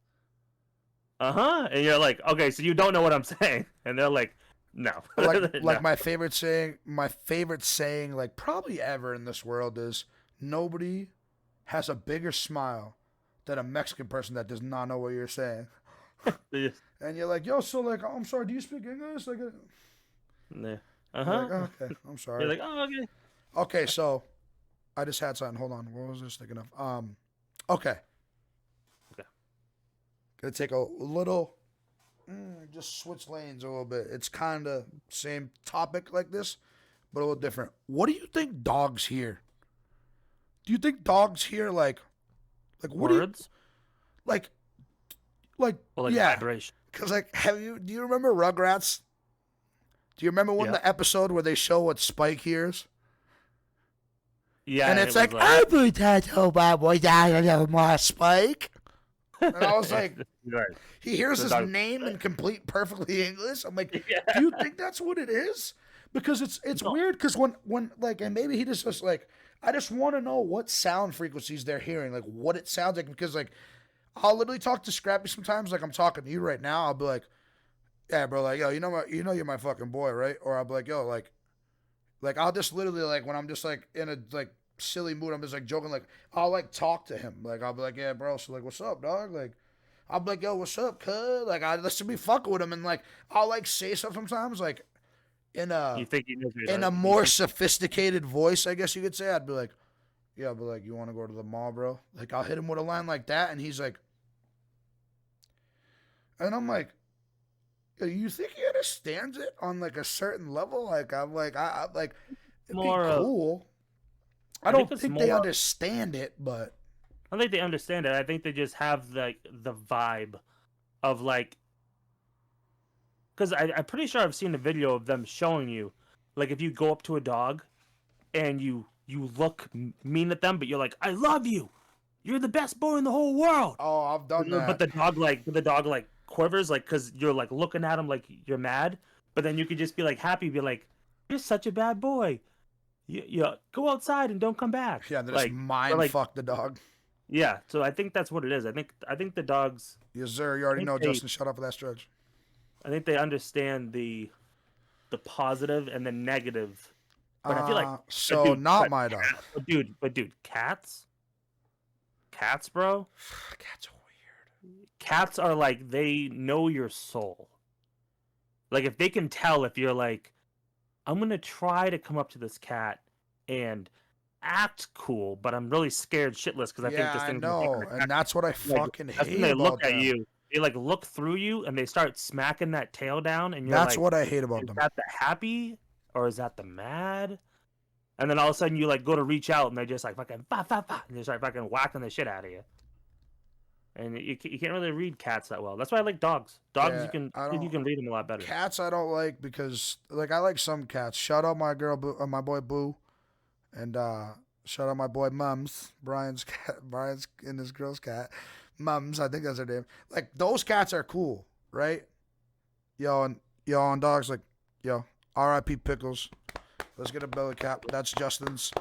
"Uh-huh." And you're like, "Okay, so you don't know what I'm saying." And they're like, "No." Like No. my favorite saying, like probably ever in this world is nobody has a bigger smile than a Mexican person that does not know what you're saying. They just- And you're like, yo, so like, I'm sorry, do you speak English? Like, yeah. you're like, Uh-huh. oh, okay, I'm You're sorry. like, "Oh, okay." Okay, so I just had something. Hold on, what was I thinking of? Okay, Okay. gonna take a little, just switch lanes a little bit. It's kind of same topic like this, but a little different. What do you think dogs hear? Do you think dogs hear like what do you Words like like or like yeah? vibration. Because like, do you remember Rugrats? Do you remember when Yeah. the episode where they show what Spike hears? Yeah, And and it's it was like, like every tattoo my boy my Spike. And I was like, right. he hears The his dog. name in complete perfectly English. I'm like, do Yeah. you think that's what it is? Because it's No. weird because when like, and maybe he just like, I just want to know what sound frequencies they're hearing, like what it sounds like, because like I'll literally talk to Scrappy sometimes, like I'm talking to you right now. I'll be like, yeah, bro, like, yo, you know you're my fucking boy, right? Or I'll be like, yo, like I'll just literally like when I'm just like in a like silly mood, I'm just like joking, like I'll like talk to him, like I'll be like, yeah, bro, so like, what's up, dog? Like I'll be like, yo, what's up, cuz? Like I let's be fucking with him, and like I'll like say stuff sometimes, like in You a think he knows in a you more think sophisticated voice, I guess you could say. I'd be like, yeah, but like, you want to go to the mall, bro? Like I'll hit him with a line like that, and he's like, and I'm like, you think he understands it on like a certain level? Like I'm like it'd be more cool. I I think don't it's think they more understand it, but I don't think they understand it. I think they just have like the vibe of like because I'm pretty sure I've seen a video of them showing you like if you go up to a dog and you look mean at them, but you're like, I love you, you're the best boy in the whole world. oh, I've done But that. the dog quivers like because you're like looking at him like you're mad, but then you could just be like happy, be like, you're such a bad boy. You go outside and don't come back. Yeah, they just Like or mind like fuck the dog. yeah. So I think that's what it is. I think the dogs. Yes, sir. You I already think know, they Justin. Shut up for that stretch. I think they understand the positive and the negative. But I feel like, but So dude, not my dog. but dude, cats, bro. Cats are weird. Cats are like they know your soul. Like if they can tell if you're like, I'm gonna try to come up to this cat and act cool, but I'm really scared shitless because I think Yeah, this I thing's gonna take know, an and attack. that's what I Like fucking that's when hate they about look at them. you. They like look through you and they start smacking that tail down, and you're That's like, what I hate about is them. that the happy or is that the mad? And then all of a sudden you like go to reach out and they just like fucking bah, bah, bah, and they start fucking whacking the shit out of you. And you can't really read cats that well. That's why I like dogs. Dogs Yeah, I you don't. can read them a lot better. Cats I don't like because like I like some cats. Shout out my girl, my boy Boo, and shout out my boy Mums. Brian's cat. Brian's and his girl's cat. Mums, I think that's her name. Like those cats are cool, right? Yo and dogs like Yo, R.I.P. Pickles. Let's get a belly cat. That's Justin's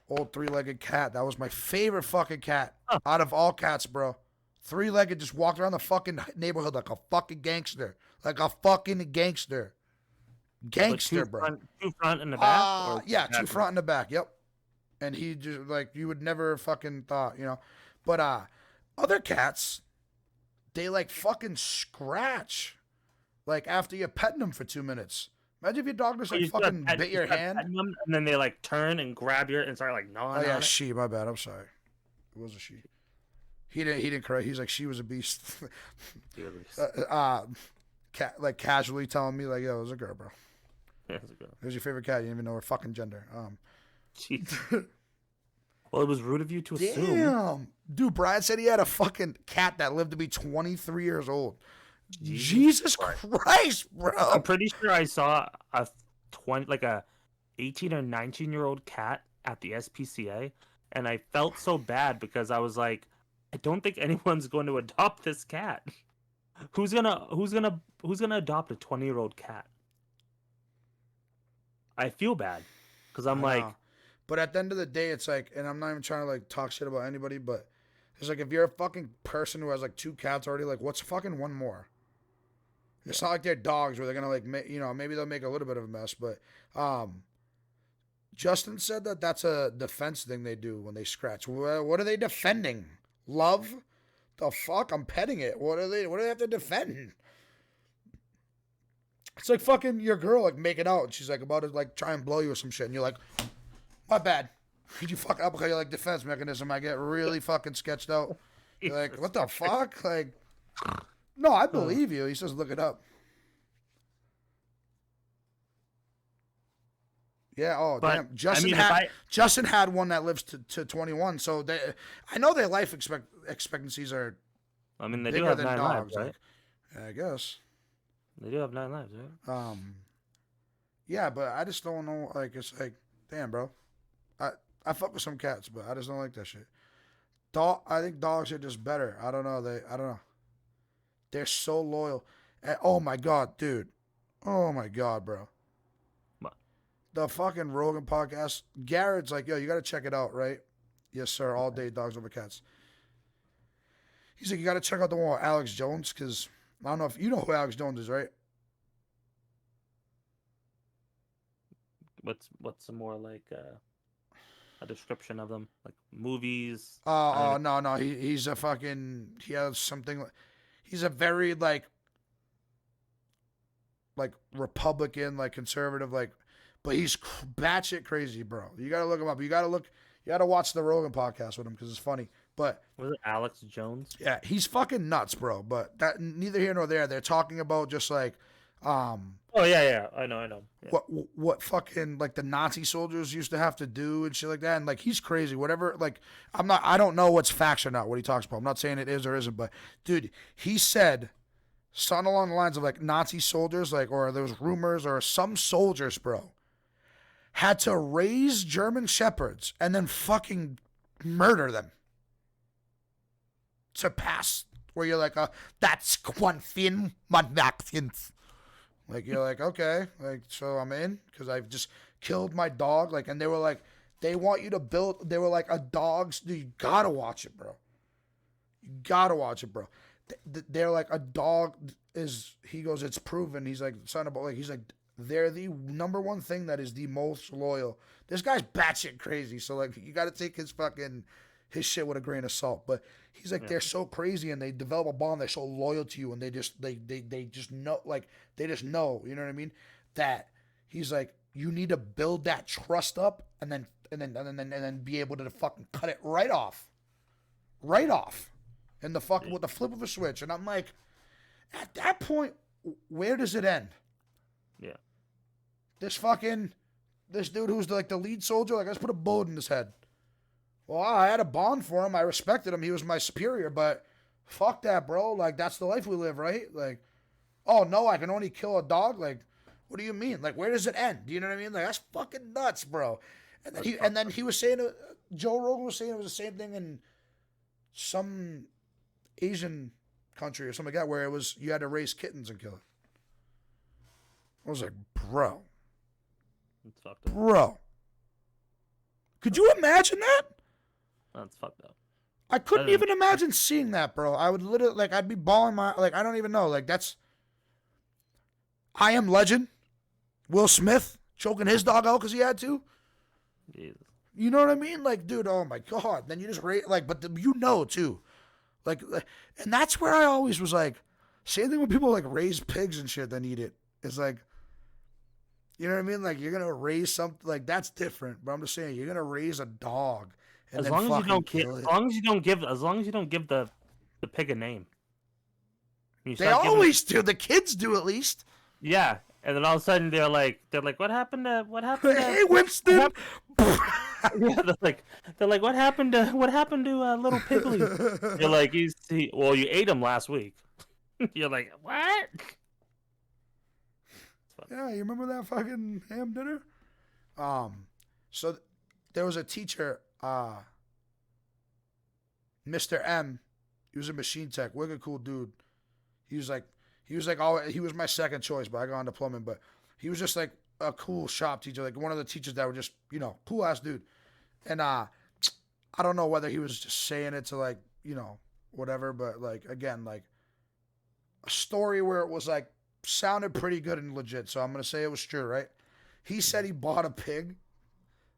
old three-legged cat. That was my favorite fucking cat Huh. out of all cats, bro. Three-legged, just walked around the fucking neighborhood like a fucking gangster. Like a fucking gangster. Like Gangster, bro. two front and the back, or Yeah, back two front and the back. Yep. And he just like you would never fucking thought, you know. But other cats, they like fucking scratch. Like after you're petting them for 2 minutes. Imagine if your dog just Oh, like fucking bit your hand. Them, and then they like turn and grab your and start like gnawing Oh yeah, on it. she. My bad. I'm sorry. It was a she. He didn't correct. He's like she was a beast. Like casually telling me like, yo, it was a girl, bro. Yeah, it's a girl. It was your favorite cat. You didn't even know her fucking gender. Jeez. Well, it was rude of you to assume. Damn, dude. Brian said he had a fucking cat that lived to be 23 years old. Jesus Jesus Christ, bro. I'm pretty sure I saw a 18 or 19-year-old cat at the SPCA, and I felt so bad because I was like, I don't think anyone's going to adopt this cat. Who's gonna adopt a 20-year-old cat? I feel bad because I'm I like, know. But at the end of the day, it's like, and I'm not even trying to like talk shit about anybody, but it's like if you're a fucking person who has like 2 cats already, like what's fucking one more? It's not like they're dogs where they're gonna like, maybe they'll make a little bit of a mess, but Justin said that that's a defense thing they do when they scratch. What are they defending? Love? The fuck? I'm petting it. What do they have to defend? It's like fucking your girl like making out and she's like about to like try and blow you or some shit and you're like, my bad. Did you fuck up because you're like defense mechanism? I get really fucking sketched out. You're like, what the fuck? Like, no, I believe you. He says, look it up. Yeah. Oh, but, damn. Justin had one that lives to 21. So I know their life expectancies are. I mean, they do bigger have than 9 dogs. lives, right? Like, I guess. They do have 9 lives, right? Yeah, but I just don't know. Like, it's like, damn, bro. I fuck with some cats, but I just don't like that shit. I think dogs are just better. I don't know. I don't know. They're so loyal. And, oh my god, dude. Oh my god, bro. What? The fucking Rogan podcast. Garrett's like, yo, you got to check it out, right? Yes, sir. All day, dogs over cats. He's like, you got to check out the one with Alex Jones because I don't know if you know who Alex Jones is, right? What's some more like a description of them, like movies? No. He's a fucking. He has something. He's a very like Republican, like conservative, like, but he's batshit crazy, bro. You gotta look him up. You gotta watch the Rogan podcast with him because it's funny. But was it Alex Jones? Yeah, he's fucking nuts, bro. But that neither here nor there. They're talking about just like, Oh yeah, I know. Yeah. what fucking like the Nazi soldiers used to have to do and shit like that. And like he's crazy. Whatever. Like I don't know what's facts or not. What he talks about. I'm not saying it is or isn't. But dude, he said something along the lines of like Nazi soldiers, like, or there was rumors or some soldiers, bro, had to raise German shepherds and then fucking murder them to pass. Where you're like, that's one thing, man, vaccines. Like, you're like, okay, like, so I'm in because I've just killed my dog. Like, and they were like, they want you to build, they were like, a dog's, dude, you gotta watch it, bro. You gotta watch it, bro. They're like, a dog is, he goes, it's proven. He's like, son of a, like, he's like, they're the number one thing that is the most loyal. This guy's batshit crazy. So, like, you gotta take his shit with a grain of salt. But he's like, they're so crazy and they develop a bond. They're so loyal to you and they just know, like, they just know, you know what I mean? That he's like, you need to build that trust up and then be able to fucking cut it right off. And with the flip of a switch. And I'm like, at that point, where does it end? Yeah. This dude who's like the lead soldier, like, I just put a bullet in his head. Well, I had a bond for him. I respected him. He was my superior, but fuck that, bro. Like, that's the life we live, right? Like, oh, no, I can only kill a dog? Like, what do you mean? Like, where does it end? Do you know what I mean? Like, that's fucking nuts, bro. And then he was saying, Joe Rogan was saying it was the same thing in some Asian country or something like that, where it was, you had to raise kittens and kill it. I was like, bro, It's fucked up. bro. Could you imagine that? That's fucked up. I couldn't Doesn't- even imagine seeing that, bro. I would literally, like, I'd be bawling my, like, I don't even know. Like, that's, I Am Legend, Will Smith choking his dog out because he had to. Jesus. You know what I mean? Like, dude, oh my God. Then you just, like, but you know, too. Like, and that's where I always was like, same thing when people, like, raise pigs and shit that eat it. It's like, you know what I mean? Like, you're going to raise something, like, that's different. But I'm just saying, you're going to raise a dog and As then long as you fucking don't kill it. as long as you don't give the pig a name. You They start giving always do. The kids do, at least. yeah, and then all of a sudden they're like, what happened to Hey, Winston. yeah, they're like, what happened to little Piggly? You're like, well, you ate him last week. You're like, what? Yeah, you remember that fucking ham dinner? So there was a teacher, Mr. M. He was a machine tech, wicked cool dude. He was like he was my second choice, but I got into plumbing. But he was just like a cool shop teacher, like one of the teachers that were just, cool ass dude. And I don't know whether he was just saying it to, like, whatever, but, like, again, like a story where it was like sounded pretty good and legit. So I'm gonna say it was true, right? He said he bought a pig,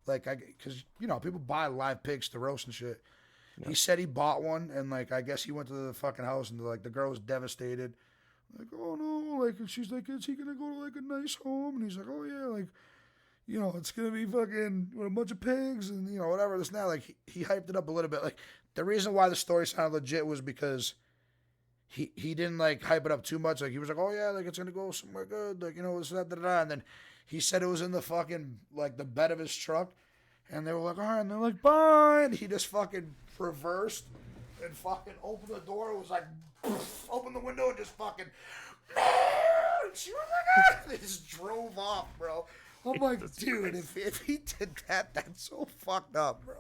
like, because people buy live pigs to roast and shit. Yeah. He said he bought one, and, like, I guess he went to the fucking house, and, like, the girl was devastated. Like, oh no, like, and she's like, is he gonna go to, like, a nice home? And he's like, oh yeah, like, it's gonna be fucking with a bunch of pigs and whatever this and that. Like, he hyped it up a little bit. Like, the reason why the story sounded legit was because he didn't, like, hype it up too much. Like, he was like, oh yeah, like, it's gonna go somewhere good, like, this, that, da, da, da. And then he said it was in the fucking, like, the bed of his truck, and they were like, all right, and they're like, bye. And he just fucking reversed and fucking opened the door. It was like, opened the window and just fucking, and she was like, ah! They just drove off, bro. I'm like, dude, if he did that, that's so fucked up, bro.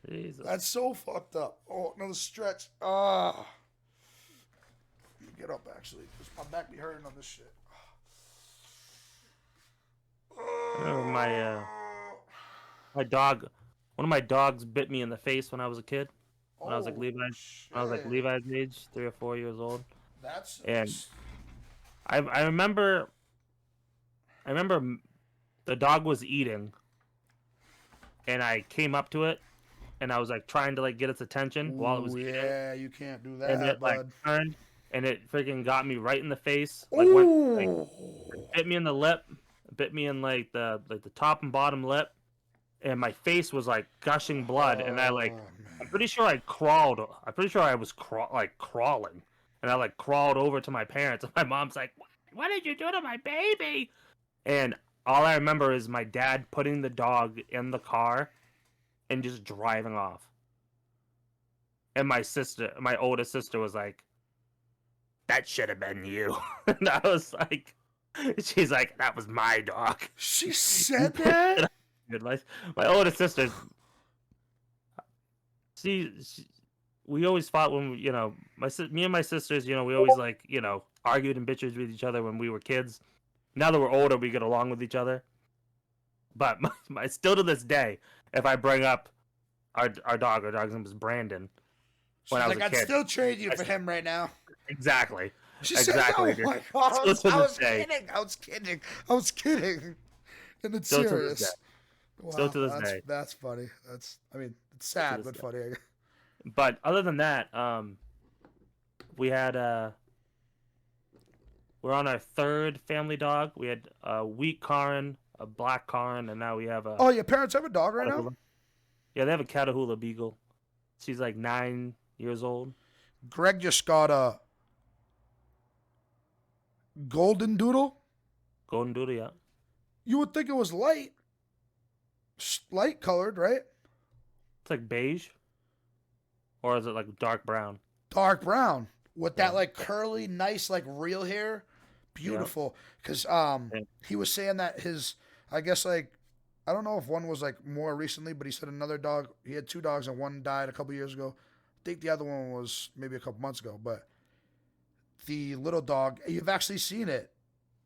Jesus. That's so fucked up. Oh, another stretch. Ah. Let me get up, actually, because my back be hurting on this shit. I remember my dog. One of my dogs bit me in the face when I was a kid. When I was like Levi's age, 3 or 4 years old. That's and I remember the dog was eating, and I came up to it, and I was like trying to, like, get its attention while it was eating. Yeah, you can't do that, And it, bud. like, turned, and it freaking got me right in the face. Bit me in the lip, bit me in, like, the top and bottom lip, and my face was, like, gushing blood. And I'm pretty sure I crawled. I'm pretty sure I was crawling, and I, like, crawled over to my parents. And my mom's like, "What did you do to my baby?" And all I remember is my dad putting the dog in the car and just driving off. And my oldest sister was like, "That should have been you." And I was like, she's like, "That was my dog." She said that? My oldest sister, we always fought when me and my sisters, we always, like, argued and bitches with each other when we were kids. Now that we're older, we get along with each other. But still to this day, if I bring up our dog's name is Brandon. When I was like, a kid, I'd still trade you for him right now. Exactly. She Exactly. said, "Oh my God, I was kidding. I was kidding, and it's Still to this serious." day. Wow, Still to this day. That's funny. It's sad but day. funny. But other than that, we had we're on our third family dog. We had a wheat Cairn, a black Cairn, and now we have a. Oh, your parents have a dog right now? Yeah, they have a Catahoula Beagle. She's like 9 years old. Greg just got a golden doodle. Golden Doodle, yeah. You would think it was light colored, right? It's like beige. Or is it like dark brown? Dark brown with that, like, curly, nice, like, real hair. Beautiful. Because he was saying that I guess, like, I don't know if one was, like, more recently, but he said another dog, he had 2 dogs and one died a couple years ago. I think the other one was maybe a couple months ago, but the little dog, you've actually seen it.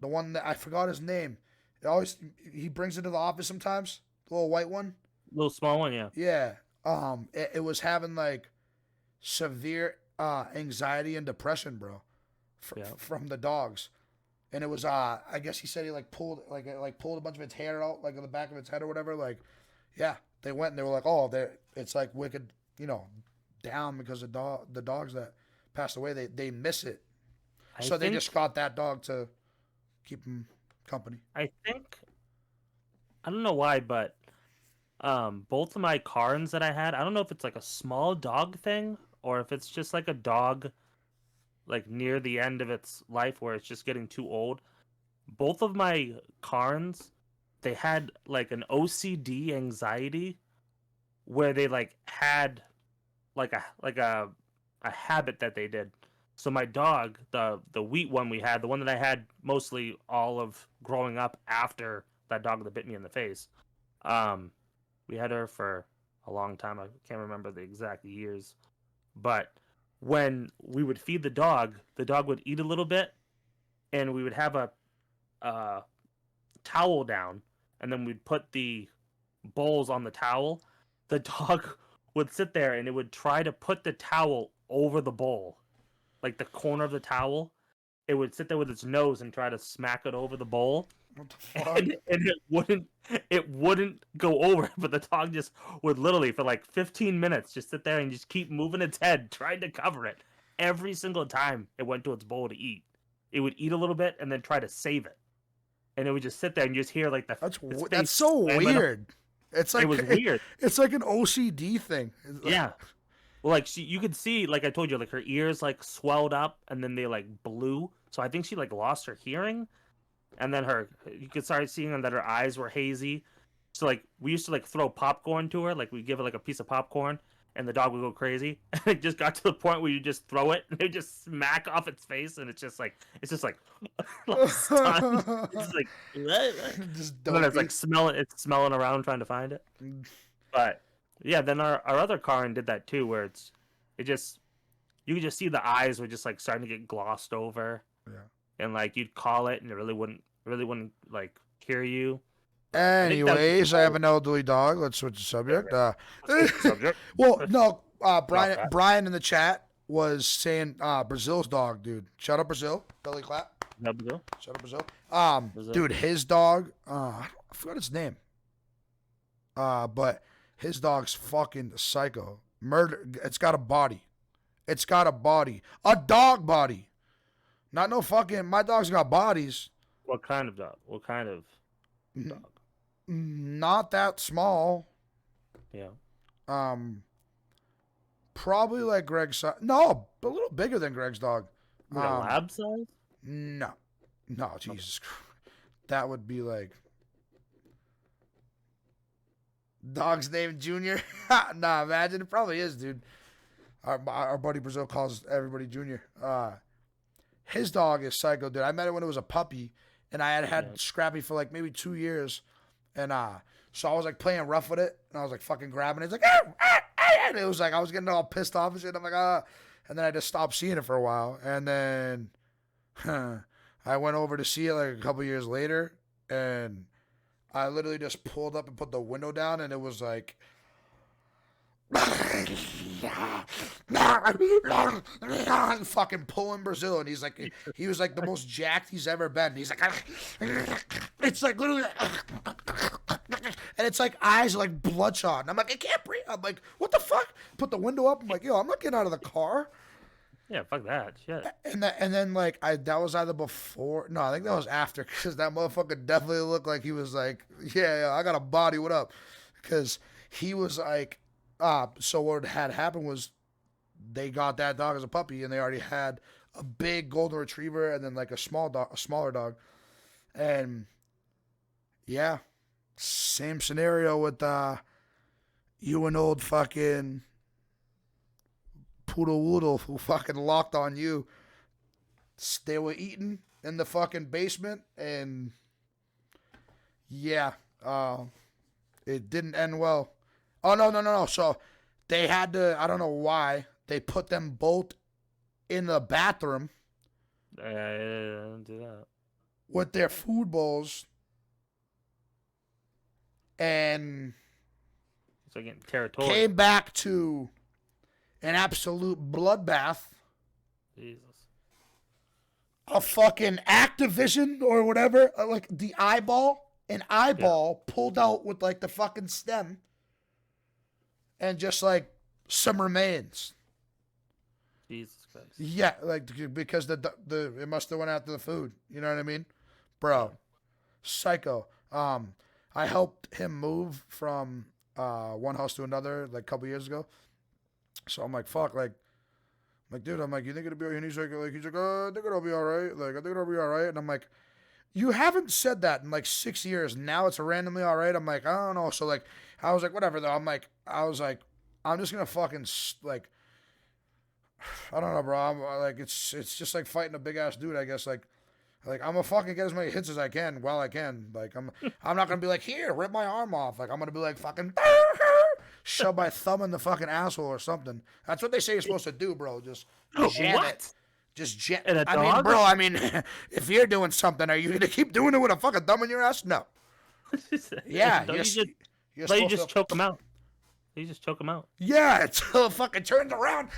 The one that I forgot his name. It always he brings it to the office sometimes. The little white one. Little small one, yeah. Yeah. It was having like severe anxiety and depression, bro, Yeah. from the dogs. And it was I guess he said he like pulled a bunch of its hair out like on the back of its head or whatever. Like, yeah, they went and they were like, oh, it's like wicked, down because the dogs that passed away they miss it, I so they think just got that dog to keep them company. I think I don't know why, but both of my Karns that I had, I don't know if it's like a small dog thing or if it's just like a dog like near the end of its life where it's just getting too old. Both of my Karns, they had like an OCD anxiety where they like had like a habit that they did. So my dog, the wheat one we had, the one that I had mostly all of growing up after that dog that bit me in the face. We had her for a long time. I can't remember the exact years, but when we would feed the dog would eat a little bit, and we would have a towel down, and then we'd put the bowls on the towel. The dog would sit there and it would try to put the towel over the bowl, like the corner of the towel. It would sit there with its nose and try to smack it over the bowl, What the fuck? and it wouldn't go over. But the dog just would literally for like 15 minutes just sit there and just keep moving its head, trying to cover it. Every single time it went to its bowl to eat, it would eat a little bit and then try to save it, and it would just sit there and you just hear like its face That's so slamming up. weird. It's like It was weird. it's like an OCD thing. Yeah. Well, like you could see, like I told you, like her ears like swelled up and then they like blew. So I think she like lost her hearing, and then you could start seeing that her eyes were hazy. So like we used to like throw popcorn to her, like we give her like a piece of popcorn, and the dog would go crazy. And it just got to the point where you just throw it and it would just smack off its face, and it's just like like stunned. It's like Just and then don't it's like smelling around trying to find it. But yeah, then our other Karin did that too, where it just you could just see the eyes were just like starting to get glossed over, Yeah. and like you'd call it and it really wouldn't like hear you. I think that was Anyways, I have an elderly dog. Let's switch the subject. subject. Well, no, Brian. that. Brian in the chat was saying Brazil's dog, dude. Shout out Brazil. Belly clap. W. Shout out Brazil. Brazil. Dude, his dog. I forgot his name. But his dog's fucking psycho. Murder. It's got a body. It's got a body. A dog body. Not no fucking. My dog's got bodies. What kind of dog? What kind of dog? Not that small. Yeah. Probably like Greg's size. No, a little bigger than Greg's dog. Like a lab size? No, Jesus Christ. That would be like dog's name Junior. Nah, imagine it probably is, dude. Our buddy Brazil calls everybody Junior. His dog is psycho, dude. I met it when it was a puppy, and I had Yeah. Scrappy for like maybe 2 years, and so I was like playing rough with it, and I was like fucking grabbing it. It's like and it was like I was getting all pissed off and shit. I'm like and then I just stopped seeing it for a while, and then I went over to see it like a couple years later, and I literally just pulled up and put the window down, and it was like. Fucking pulling Brazil, and he was like the most jacked he's ever been. He's like, it's like literally, and it's like eyes are like bloodshot. And I'm like, I can't breathe. I'm like, what the fuck? Put the window up. I'm like, yo, I'm not getting out of the car. Yeah, fuck that shit. And then like that was either before. No, I think that was after, because that motherfucker definitely looked like he was like, yeah, I got a body. What up? Because he was like. So what had happened was they got that dog as a puppy, and they already had a big golden retriever and then like a smaller dog. And yeah, same scenario with you and old fucking Poodle Woodle who fucking locked on you. They were eating in the fucking basement, and yeah, it didn't end well. Oh, no. So they had to, I don't know why, they put them both in the bathroom. I don't do that. with their food bowls and So getting territorial. came back to an absolute bloodbath. Jesus. A fucking Activision or whatever, like the an eyeball pulled out with like the fucking stem, and just like some remains. Jesus Christ. Yeah, like because the it must have went after the food. You know what I mean, bro? Psycho. I helped him move from one house to another like a couple years ago. So I'm like, fuck, like, dude, I'm like, you think it'll be? And he's like, I think it'll be all right. Like, I think it'll be all right. And I'm like, you haven't said that in like 6 years. Now it's randomly all right. I'm like, I don't know. So like, I was like, whatever. Though I was like, I'm just gonna fucking like, I don't know, bro. I'm like, it's just like fighting a big ass dude. I guess like I'm gonna fucking get as many hits as I can while I can. Like I'm not gonna be like, here, rip my arm off. Like I'm gonna be like fucking shove my thumb in the fucking asshole or something. That's what they say you're supposed to do, bro. Just jam What? it. Just jam. And a I mean, dog? bro. I mean, if you're doing something, are you gonna keep doing it with a fucking thumb in your ass? No. Yeah, Don't you're you supposed just to. choke him out. You just choke him out. Yeah, until it fucking turns around.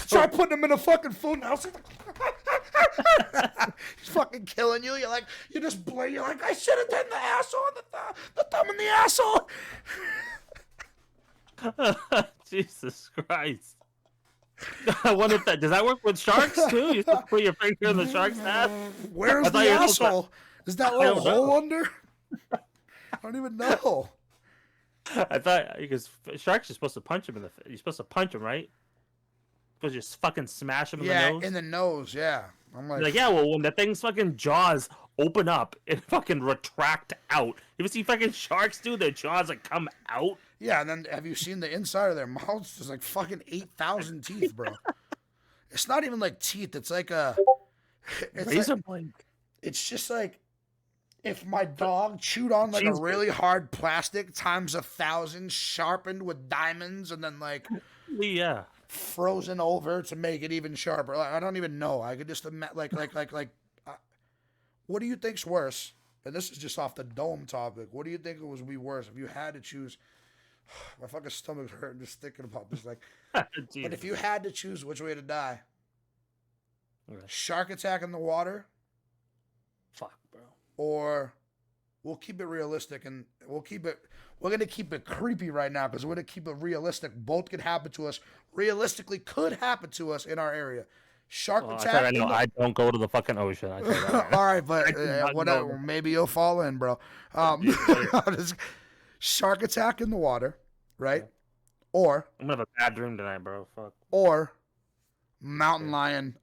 Try putting him in a fucking phone house. He's fucking killing you. You're like, you just blame. You're like, I should have done the asshole, the thumb in the asshole. Jesus Christ. I wonder if does that work with sharks too? You just put your finger in the shark's ass? Where's I the thought you were supposed to- asshole? Is that little don't know. hole under? I don't even know. I thought because sharks are supposed to punch him you're supposed to punch him, right? Supposed to just fucking smash him in the Yeah, nose. in the nose. Yeah. I'm Like, yeah, well, when the thing's fucking jaws open up and fucking retract out. You ever see fucking sharks do? Their jaws like come out. Yeah, and then have you seen the inside of their mouths? There's like fucking 8,000 teeth, bro. It's not even like teeth. It's like a. It's like, Razor blade. it's just like if my dog chewed on like a Jeez. really hard plastic times 1,000, sharpened with diamonds, and then like Yeah. frozen over to make it even sharper. Like, I don't even know. I could just imagine, what do you think's worse? And this is just off the dome topic. What do you think it would be worse if you had to choose? My fucking stomach's hurting just thinking about this. Like, but if you had to choose which way to die, Okay. shark attack in the water, Fuck, bro. or we'll keep it realistic and we're going to keep it creepy right now because we're going to keep it realistic. Both could happen to us. Realistically could happen to us in our area. Shark Well, I attack. thought I know I don't go to the fucking ocean. I tell you that right now. All right, but do not whatever. know. Maybe you'll fall in, bro. Shark attack in the water, right? Yeah. Or I'm gonna have a bad dream tonight, bro. Fuck. mountain lion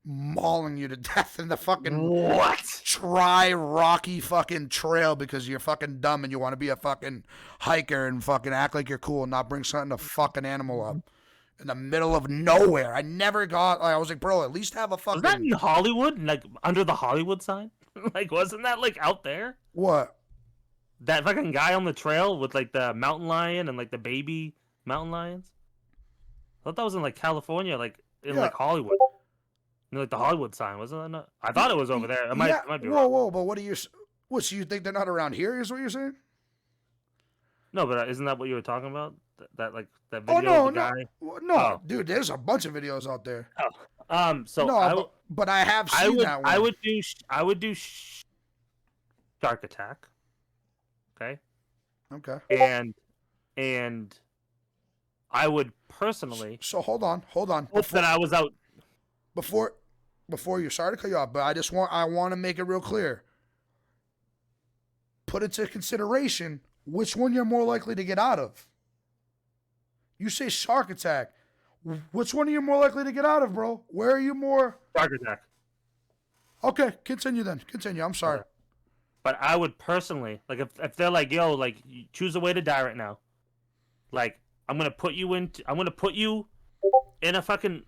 mauling you to death in the fucking What? dry, rocky fucking trail because you're fucking dumb and you want to be a fucking hiker and fucking act like you're cool and not bring something to fucking animal up in the middle of nowhere. I never got. I was like, bro, at least have a Was that fucking in Hollywood? Like under the Hollywood sign? Like wasn't that like out there? what? That fucking guy on the trail with like the mountain lion and like the baby mountain lions? I thought that was in like California, like in like Hollywood. You know, like the Hollywood sign, wasn't that not? I thought it was over there. I might be wrong. Whoa, but what are you? What? So you think they're not around here? Is what you're saying? No, but isn't that what you were talking about? That like that Oh video no, of the no, guy? no, Oh. dude. There's a bunch of videos out there. So No, but I have seen that one. I would do Shark Attack. Okay. Okay. And I would personally So hold on. hope that I was out. Before you sorry to cut you off, but I want to make it real clear. Put into consideration which one you're more likely to get out of. You say shark attack. Which one are you more likely to get out of, bro? Where are you more? Shark Attack. Okay, continue then. Continue. I'm sorry. Okay. But I would personally, like, if they're like, yo, like, you choose a way to die right now. Like, I'm gonna put you in a fucking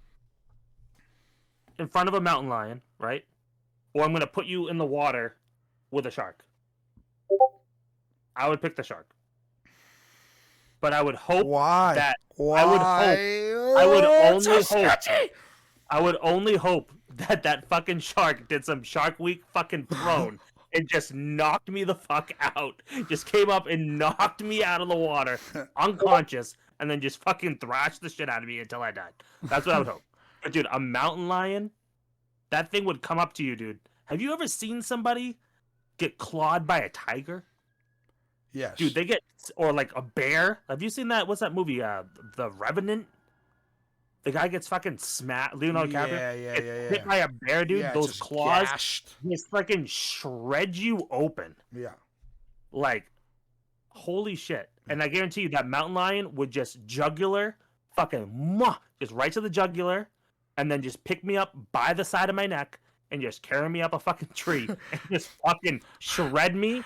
in front of a mountain lion, right? Or I'm gonna put you in the water with a shark. I would pick the shark. But I would hope Why? that Why? I would only so hope. sketchy. I would only hope that that fucking shark did some Shark Week fucking prone and just knocked me the fuck out. Just came up and knocked me out of the water, unconscious, and then just fucking thrashed the shit out of me until I died. That's what I would hope. But dude, a mountain lion, that thing would come up to you, dude. Have you ever seen somebody get clawed by a tiger? Yes. Dude, they get, or like a bear. Have you seen that? What's that movie? The Revenant. The guy gets fucking smacked. Leonardo DiCaprio Yeah. gets hit by a bear, dude. Yeah, Those just claws gashed. just fucking shred you open. Yeah. Like, holy shit. And I guarantee you that mountain lion would just jugular, just right to the jugular, and then just pick me up by the side of my neck and just carry me up a fucking tree and just fucking shred me.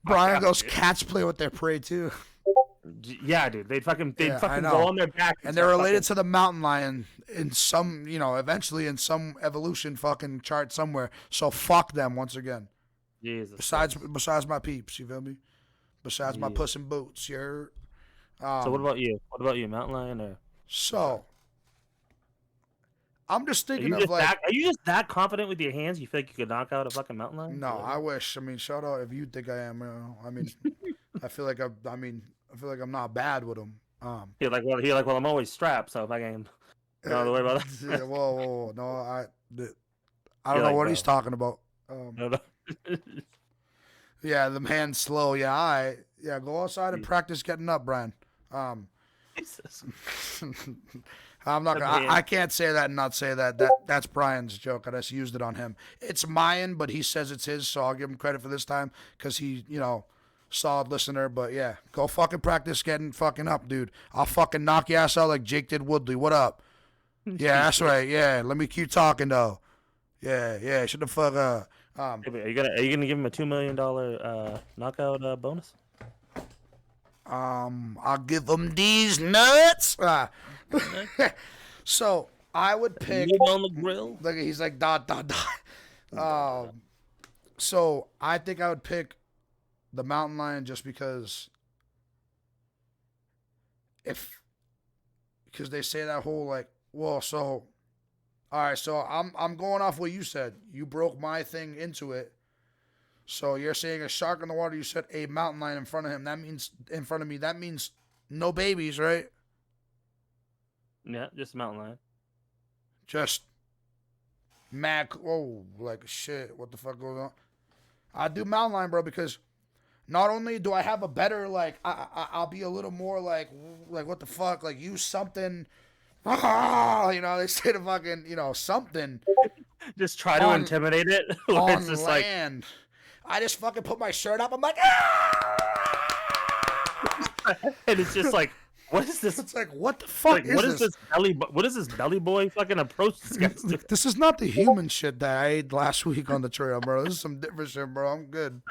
Brian goes, cats play with their prey too. Yeah, dude. They'd fucking I know. go on their back. And they're related to the mountain lion in some, eventually in some evolution fucking chart somewhere. So fuck them once again. Jesus. Besides my peeps, you feel me? Besides my Puss in Boots, you heard? So what about you? What about you, mountain lion or? So, I'm just Are thinking you of just like. are you just that confident with your hands? You feel like you could knock out a fucking mountain lion? No, I wish. I mean, shout out if you think I am. I mean, I feel like I'm not bad with them. You're like, well, I'm always strapped, so if I can, you don't have to worry about that. Whoa, no, I don't You're know like, what bro. he's talking about. No. Yeah, the man's slow. Yeah, go outside and practice getting up, Brian. Jesus. I'm not gonna. I can't say that and not say that. That's Brian's joke. I just used it on him. It's mine, but he says it's his, so I'll give him credit for this time because he, solid listener. But yeah, go fucking practice getting fucking up, dude. I'll fucking knock your ass out like Jake did Woodley. What up? Yeah, that's right. Yeah, let me keep talking though. Yeah. Shut the fuck up. Are you gonna give him a $2 million knockout bonus? I'll give them these nuts. So I would pick. Meat on the grill. Like he's like dot. So I think I would pick the mountain lion just because because they say that whole like, well, so all right, so I'm going off what you said. You broke my thing into it. So you're saying a shark in the water, you said a mountain lion in front of him. That means in front of me. That means no babies, right? Yeah, just a mountain lion. Just mad. Oh, like shit. What the fuck goes on? I do mountain lion, bro, because not only do I have a better like, I'll be a little more like what the fuck, like use something. They say the fucking, something. Just try to intimidate it. On it's just land. I just fucking put my shirt up. I'm like, and it's just like, what is this? It's like, what the fuck What is this belly boy fucking approach this guy's doing? This is not the human shit that I ate last week on the trail, bro. This is some different shit, bro. I'm good.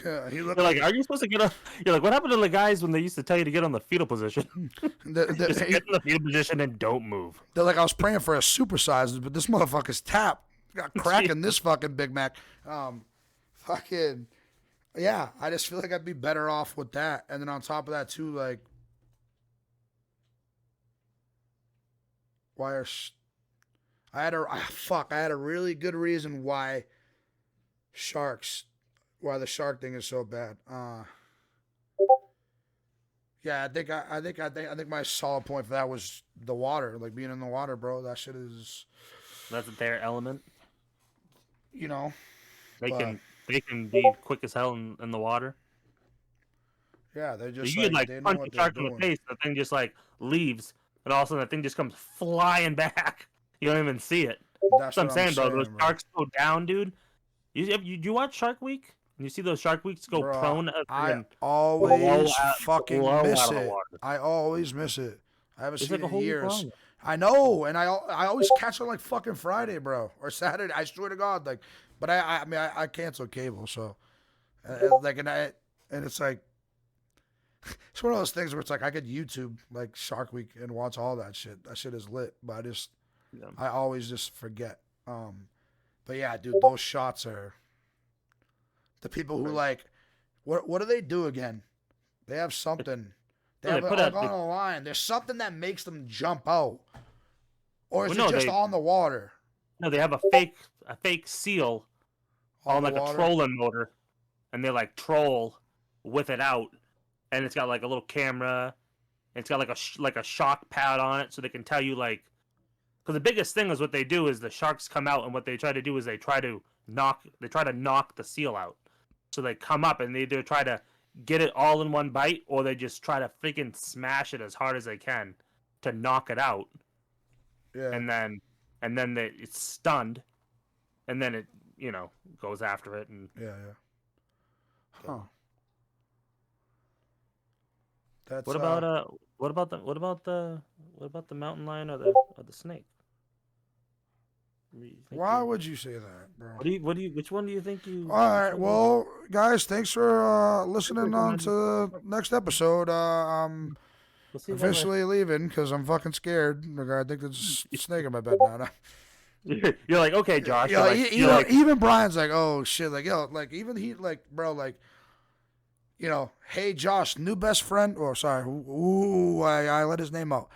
Yeah, he looked You're like, are you supposed to get on? You're like, what happened to the guys when they used to tell you to get on the fetal position? Just get in the fetal position and don't move. They're like, I was praying for a supersize, but this motherfucker's tap got crack in this fucking Big Mac. Fucking, yeah. I just feel like I'd be better off with that, and then on top of that too, like, I had a really good reason why the shark thing is so bad. Yeah, I think my solid point for that was the water, like being in the water, bro. That shit is. That's their element. They but, can be quick as hell in the water. Yeah, they're just you like, could they know punch what the they're shark in the doing. face, the thing just like leaves, and all of a sudden that thing just comes flying back. You don't even see it. That's what I'm saying, bro. Those bro. sharks go down, dude. You watch Shark Week? And you see those Shark Weeks go Bro, prone? I always fucking miss out of the it. water. I always miss it. I haven't It's seen like a it in whole week years. long. I know, and I always catch on like fucking Friday, bro, or Saturday. I swear to God, like, but I canceled cable, so and it's like it's one of those things where it's like I could YouTube like Shark Week and watch all that shit. That shit is lit, but I always just forget. But yeah, dude, those shots are the people who like what do they do again? They have something. They have put like out on a line. There's something that makes them jump out. Or is Well, it no, just they on the water? no, they have a fake seal On on the like a water? trolling motor, and they like troll with it out, and it's got like a little camera. And it's got like like a shock pad on it, so they can tell you like. Because the biggest thing is what they do is the sharks come out, and what they try to do is they try to knock the seal out. So they come up and they either try to get it all in one bite, or they just try to freaking smash it as hard as they can to knock it out, Yeah. it's stunned, and then it goes after it and Yeah. Huh. That's what about the mountain lion or the snake? Why would you say that, bro? Which one do you think you? All right, well, guys, thanks for listening on to the next episode. I'm officially leaving because I'm fucking scared. I think there's a snake in my bed now. You're like, okay, Josh. Even Brian's like, oh shit, like like even he, like, bro, like, hey Josh, new best friend. Oh, sorry, I let his name out.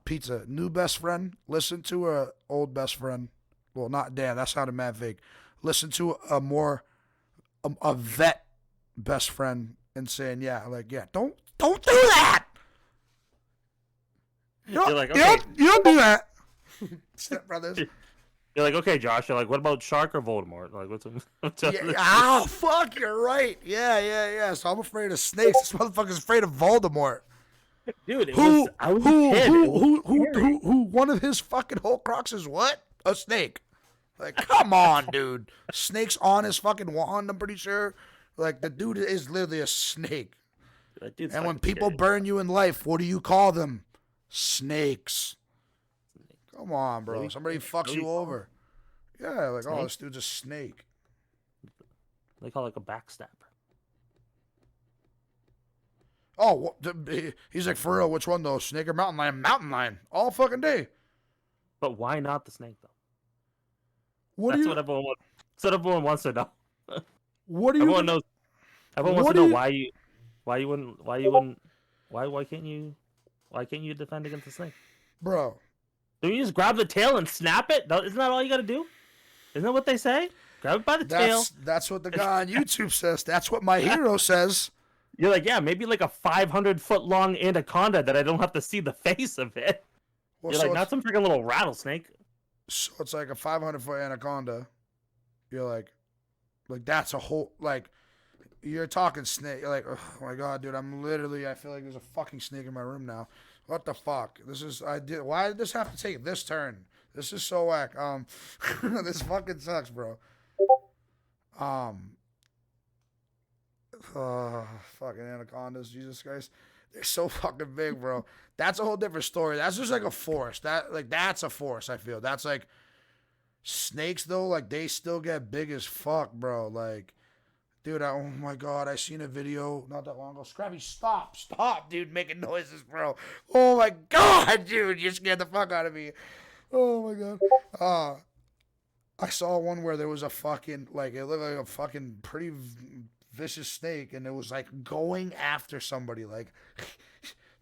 Pizza, new best friend. Listen to a old best friend. Well, not damn. That sounded mad fake. Listen to a vet best friend and saying, yeah, don't do that. You don't do that. Step brothers. You're like, okay, Josh. You're like, what about Shark or Voldemort? Like, fuck, you're right. Yeah. So I'm afraid of snakes. This motherfucker's afraid of Voldemort. Dude, who one of his fucking Horcruxes is what? A snake. Like, come on, dude. Snake's on his fucking wand, I'm pretty sure. Like, the dude is literally a snake. And when people burn you in life, what do you call them? Snakes. Come on, bro. Somebody fucks you over. Yeah, like, oh, this dude's a snake. They call it like a backstabber. Oh, he's like, for real, which one though? Snake or mountain lion? Mountain lion. All fucking day. But why not the snake though? What everyone wants. That's what everyone wants to know. What do you? Everyone knows. Everyone wants to know why can't you defend against the snake, bro? Don't you just grab the tail and snap it? Isn't that all you got to do? Isn't that what they say? Grab it by the tail. That's what the guy on YouTube says. That's what my hero says. You're like, yeah, maybe like a 500-foot long anaconda that I don't have to see the face of it. Well, you're like, not some freaking little rattlesnake. So it's like a 500-foot anaconda. You're like that's a whole, like, you're talking snake. You're like, oh my god, dude, I feel like there's a fucking snake in my room now. What the fuck? Why did this have to take this turn? This is so whack. This fucking sucks, bro. Fucking anacondas, Jesus Christ. They're so fucking big, bro. That's a whole different story. That's just like a force. That's a force, I feel. That's like snakes though, like they still get big as fuck, bro. Like, dude, oh my god, I seen a video not that long ago. Scrappy, stop, dude, making noises, bro. Oh my god, dude, you scared the fuck out of me. Oh my god. I saw one where there was a fucking, like, it looked like a fucking pretty vicious snake, and it was like going after somebody. Like,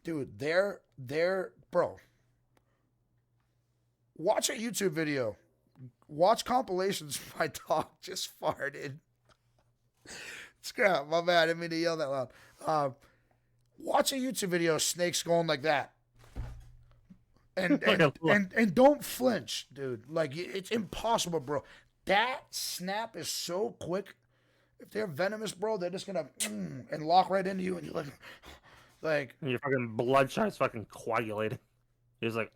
dude, they're bro. Watch a YouTube video. Watch compilations. My dog just farted. Scrap, my bad. I didn't mean to yell that loud. Watch a YouTube video. Snakes going like that. And don't flinch, dude. Like, it's impossible, bro. That snap is so quick. If they're venomous, bro, they're just gonna and lock right into you, and you're like, and your fucking bloodshot's fucking coagulating. He's like,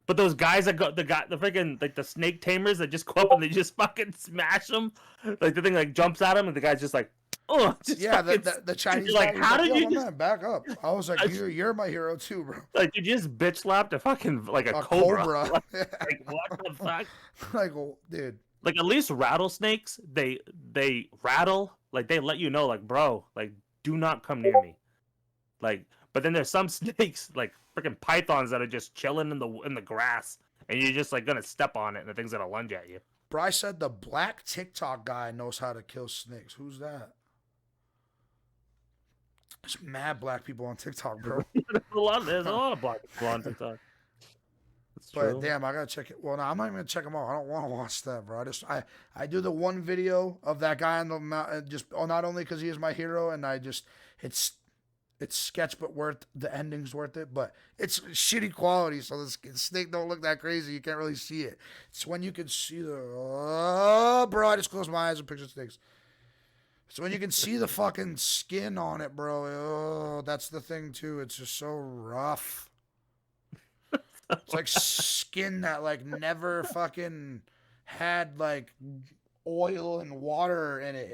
but those guys that go, the freaking, like, the snake tamers that just go up and they just fucking smash them, like the thing like jumps at him, and the guy's just like, oh, yeah, the Chinese like, how did you just back up? I was like, you're my hero too, bro. Like, you just bitch slapped a fucking like a cobra. Like, what the fuck? Like, dude. Like, at least rattlesnakes, they rattle, like, they let you know, like, bro, like, do not come near me. Like, but then there's some snakes, like freaking pythons, that are just chilling in the grass, and you're just like gonna step on it, and the thing's gonna lunge at you. Bryce said the black TikTok guy knows how to kill snakes. Who's that? There's mad black people on TikTok, bro. There's a lot of black people on TikTok. That's But true. damn, I gotta check it. Well, no, I'm not even gonna check them all. I don't want to watch that, bro. I do the one video of that guy on the mountain, just not only because he is my hero, and it's sketch, but the ending's worth it. But it's shitty quality, so the snake don't look that crazy. You can't really see it. It's when you can see bro. I just closed my eyes and picture snakes. So when you can see the fucking skin on it, bro. Oh, that's the thing too. It's just so rough. It's like skin that like never fucking had like oil and water in it.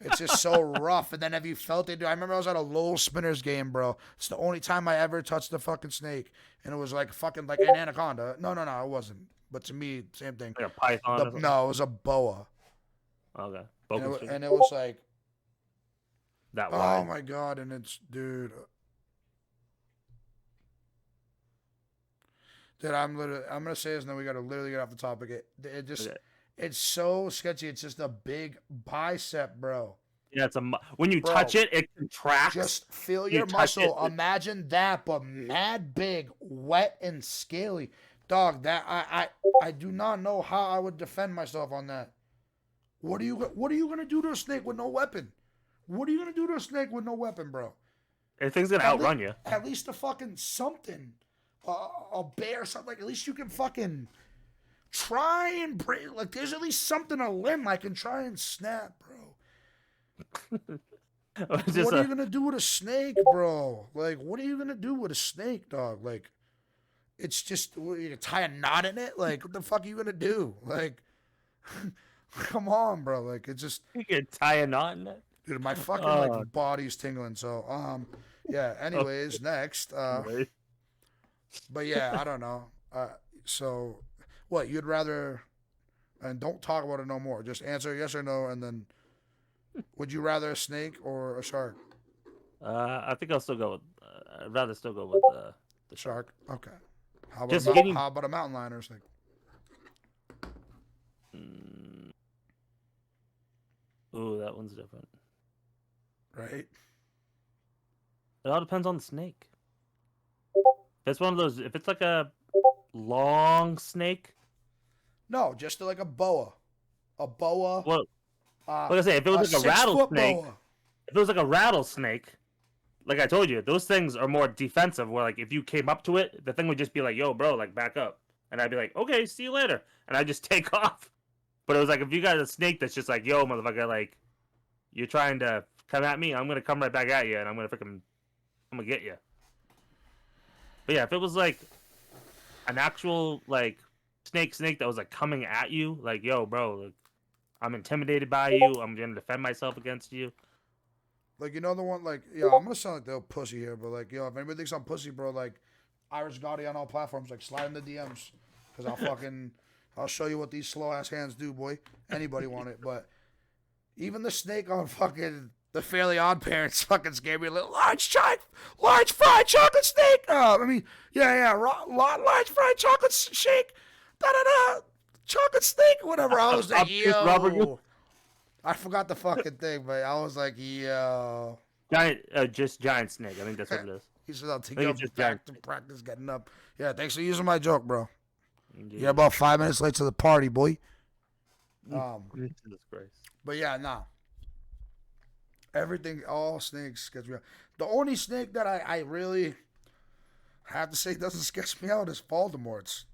It's just so rough. And then have you felt it? Dude, I remember I was at a Lowell Spinners game, bro. It's the only time I ever touched a fucking snake, and it was like fucking like an anaconda. No, it wasn't. But to me, same thing. Like a python. Or something? No, it was a boa. Okay. And it was like, That oh wide. my god! And it's dude. Dude, I'm gonna say this, and then we gotta literally get off the topic. It just, Okay. it's so sketchy. It's just a big bicep, bro. Yeah, when you Bro, touch it, it contracts. Just feel You your touch muscle. it. Imagine that, but mad big, wet and scaly. Dog, that I do not know how I would defend myself on that. What are you gonna do to a snake with no weapon? What are you gonna do to a snake with no weapon, bro? Thing's gonna outrun you. At least a fucking something. A bear, something like. At least you can fucking try and break. Like, there's at least something, a limb I can try and snap, bro. What are you gonna do with a snake, bro? Like, what are you gonna do with a snake, dog? Like, it's just you gonna tie a knot in it. Like, what the fuck are you gonna do? Like, come on, bro. Like, it's just, You can tie a knot in it. dude, my fucking like body's tingling. So, yeah. Anyways, next, Right. but yeah, I don't know. So, what you'd rather? And don't talk about it no more. Just answer yes or no, and then, would you rather a snake or a shark? I think I'll still go with. I'd rather still go with the Shark. Okay. How about Just a getting- how about a mountain lion or snake? Ooh, that one's different. Right. It all depends on the snake. If it's one of those, if it's like a long snake, No, just like a boa. A boa. well, Like like I say, if it was like a rattlesnake, Boa. if it was like a rattlesnake, like I told you, those things are more defensive. Where like if you came up to it, the thing would just be like, "Yo, bro, like back up," and I'd be like, "Okay, see you later," and I just take off. But it was like if you got a snake that's just like, "Yo, motherfucker, like you're trying to come at me, I'm gonna come right back at you, and I'm gonna get you." But yeah, if it was like an actual like snake that was like coming at you, like, "Yo, bro, like I'm intimidated by you. I'm gonna defend myself against you." Like, you know the one, like, yo, I'm gonna sound like the pussy here, but like, yo, if anybody thinks I'm pussy, bro, like, Irish Gotti on all platforms, like, slide in the DMs, because I'll show you what these slow ass hands do, boy. Anybody want it, but even the snake on fucking the Fairly Odd Parents fucking scared me a little. Large fried chocolate snake. Large fried chocolate shake. Da da da. Chocolate snake, whatever. I was like, yo. I forgot the fucking thing, but I was like, yo. Just giant snake. I think that's what it is. He said, I'll take think you it's just back to practice getting up. Yeah, thanks for using my joke, bro. Indeed. You're about 5 minutes late to the party, boy. Jesus Christ. But yeah, nah. Everything, all snakes sketch me out. The only snake that I really have to say doesn't sketch me out is Voldemort's.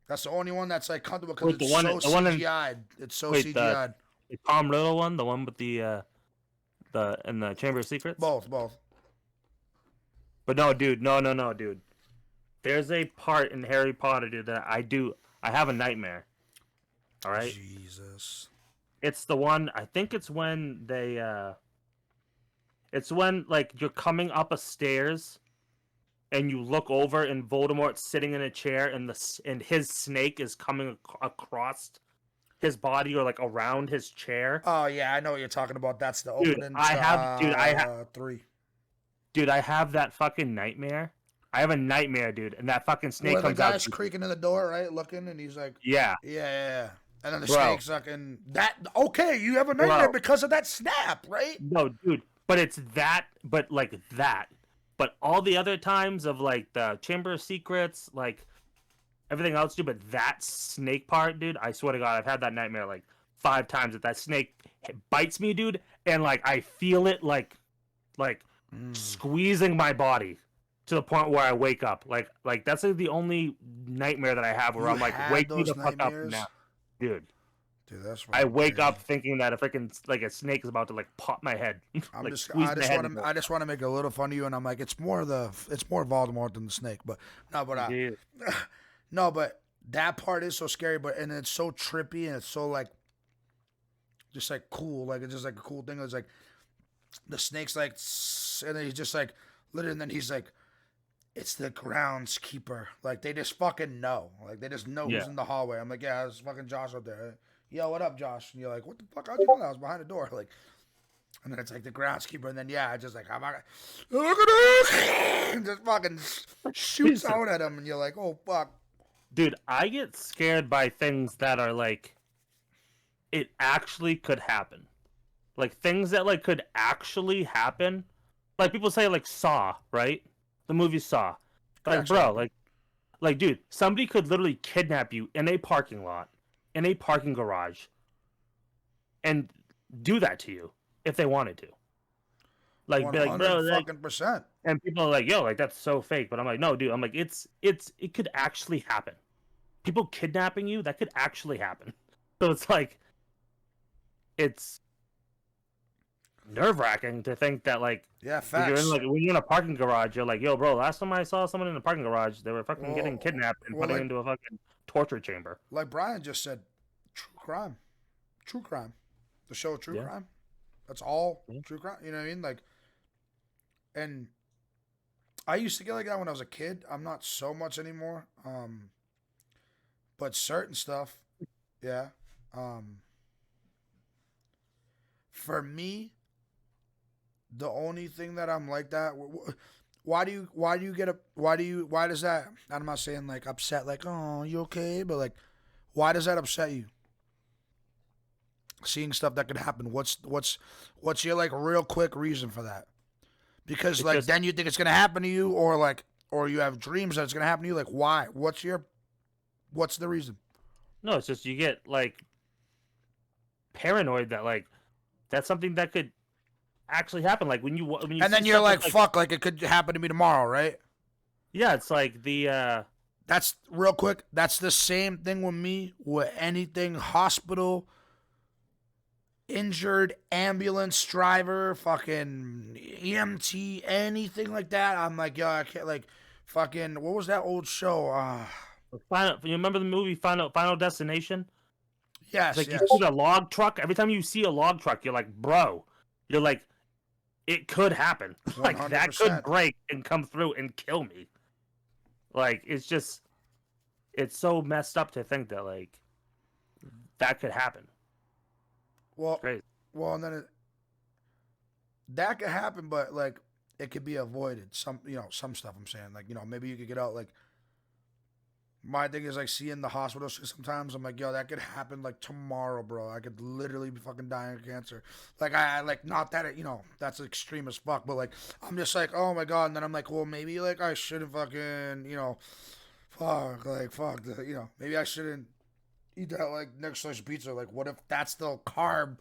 That's the only one that's like comfortable because Wait, it's the one in- CGI'd. It's so wait, CGI'd. The Tom Riddle one, the one with the in the Chamber of Secrets. Both. But no, dude, no, dude. There's a part in Harry Potter, dude, that I have a nightmare. All right. Jesus. It's the one. I think it's when they. It's when like you're coming up a stairs, and you look over, and Voldemort's sitting in a chair, and his snake is coming across his body or like around his chair. Oh yeah, I know what you're talking about. That's the Dude, opening. I have 3. Dude, I have that fucking nightmare. I have a nightmare, dude, and that fucking snake Where the comes out. guy's creaking in the door, right, looking, and he's like, Yeah. yeah. And then the Bro. snake's fucking that. Okay, you have a nightmare Bro. because of that snap, right? No, dude, but it's that, but like that. But all the other times of like the Chamber of Secrets, like everything else, dude. But that snake part, dude, I swear to God, I've had that nightmare like 5 times. That snake bites me, dude, and like I feel it like squeezing my body to the point where I wake up. Like that's like the only nightmare that I have where You I'm like, had wake me those the fuck up nightmares, now, dude. dude. That's I fucking wake crazy. up thinking that if I can, like a snake is about to like pop my head, I'm like just, squeeze my head. I just want to make a little fun of you, and I'm like, it's more Voldemort than the snake, but no, but Dude, no, but that part is so scary, but and it's so trippy, and it's so like, just like cool, like it's just like a cool thing. It's like the snake's like, and then he's just like, literally, and then he's like, it's the groundskeeper. Like they just fucking know, like they just know yeah, who's in the hallway. I'm like, yeah, there's fucking Josh up there. Yo, what up, Josh? And you're like, what the fuck? How'd you know that? I was behind the door, like. And then it's like the groundskeeper, and then yeah, I just like I'm not look at this, and just fucking shoots out at him, and you're like, oh fuck. dude, I get scared by things that are like, it actually could happen. Like things that like could actually happen. Like people say like Saw, right? The movie Saw. Like Actually, bro, like dude, somebody could literally kidnap you in a parking lot, in a parking garage, and do that to you if they wanted to. Like be like, bro, 100 like, fucking percent. and people are like, yo, like that's so fake. But I'm like, no, dude, I'm like, it could actually happen. People kidnapping you, that could actually happen. So it's like it's nerve wracking to think that like Yeah, when facts. you're in a parking garage, you're like, yo, bro, last time I saw someone in a parking garage, they were fucking getting Well, kidnapped and well, putting into a fucking torture chamber. like Brian just said, true crime, the show True Yeah. Crime. That's all Yeah. true crime. You know what I mean? Like, and I used to get like that when I was a kid. I'm not so much anymore. But certain stuff, yeah. Um, for me, the only thing that I'm like that. Why do you get a why does that? I'm not saying like upset, like oh you okay, but like why does that upset you? Seeing stuff that could happen. What's your like real quick reason for that? Because It's like just then you think it's gonna happen to you, or like or you have dreams that it's gonna happen to you. Like why? What's the reason? no, it's just you get like paranoid that like that's something that could actually happen. Like when you And see then you're stuff like that's like fuck, like it could happen to me tomorrow, right? yeah, it's like the That's real quick. That's the same thing with me with anything hospital, injured, ambulance driver, fucking EMT, anything like that. I'm like, yo, I can't like fucking what was that old show? final. You remember the movie Final Destination? It's Yes, like you yes. see the log truck. Every time you see a log truck, you're like, bro, you're like, it could happen. Like that could 100%. break and come through and kill me. Like it's so messed up to think that like that could happen. Well, Crazy. well, and then that could happen, but like it could be avoided. Some stuff I'm saying, like maybe you could get out. Like my thing is like seeing the hospital shit sometimes. I'm like, yo, that could happen like tomorrow, bro. I could literally be fucking dying of cancer. Like I like not that that's extreme as fuck, but like I'm just like, oh my god. And then I'm like, well, maybe like I shouldn't fucking fuck maybe I shouldn't eat that like next slice of pizza. Like what if that's the carb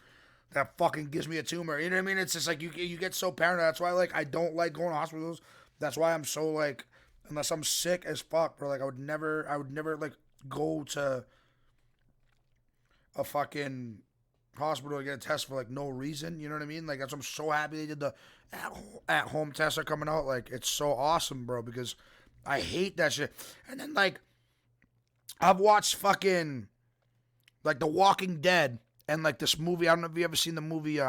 that fucking gives me a tumor? You know what I mean? It's just like you get so paranoid. That's why like I don't like going to hospitals. That's why I'm so like unless I'm sick as fuck, bro. Like I would never like go to a fucking hospital to get a test for like no reason. You know what I mean? Like that's I'm so happy they did the at home tests are coming out. Like it's so awesome, bro. Because I hate that shit. And then like I've watched fucking like The Walking Dead and like this movie. I don't know if you ever seen the movie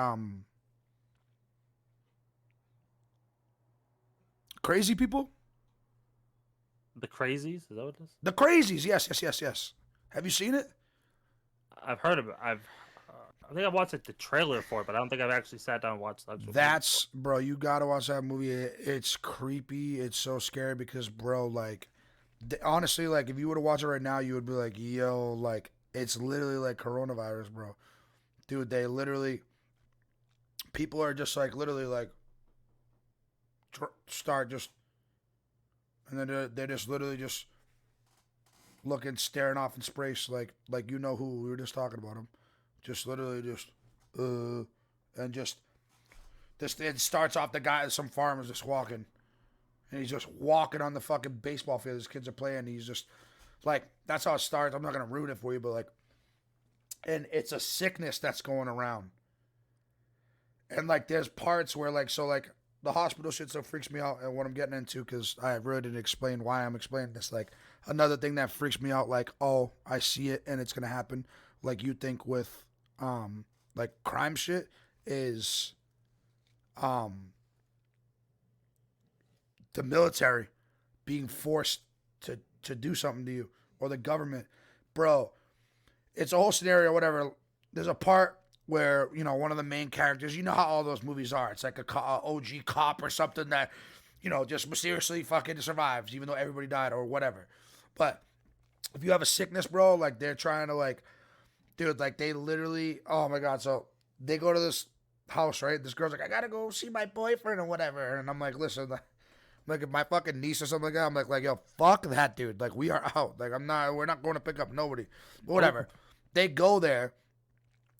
Crazy People. The Crazies, is that what it is? The Crazies. Yes. Have you seen it? I've heard of it. I think I watched like the trailer for it, but I don't think I've actually sat down and watched the actual movie. That's bro. You gotta watch that movie. It's creepy. It's so scary because bro, like, honestly, like if you were to watch it right now, you would be like, yo, like it's literally like coronavirus, bro. Dude, they literally people are just like literally like start just, and then they're just literally just looking, staring off in space, like you know who we were just talking about him, just literally just, and just this. It starts off the guy, some farmer's just walking, and he's just walking on the fucking baseball field. His kids are playing. And he's just like, that's how it starts. I'm not gonna ruin it for you, but like, and it's a sickness that's going around. And like, there's parts where like, so like the hospital shit so freaks me out, and what I'm getting into, because I really didn't explain why I'm explaining this. Like, another thing that freaks me out, like, oh, I see it and it's gonna happen. Like you think with like crime shit is the military being forced to do something to you, or the government. Bro, it's a whole scenario, whatever. There's a part where, you know, one of the main characters, you know how all those movies are. It's like a OG cop or something that, you know, just mysteriously fucking survives, even though everybody died or whatever. But if you have a sickness, bro, like they're trying to like, dude, like they literally, oh my God. So they go to this house, right? This girl's like, I gotta go see my boyfriend or whatever. And I'm like, listen, like if my fucking niece or something like that, I'm like, yo, fuck that dude. Like we are out. Like we're not going to pick up nobody. But whatever. They go there.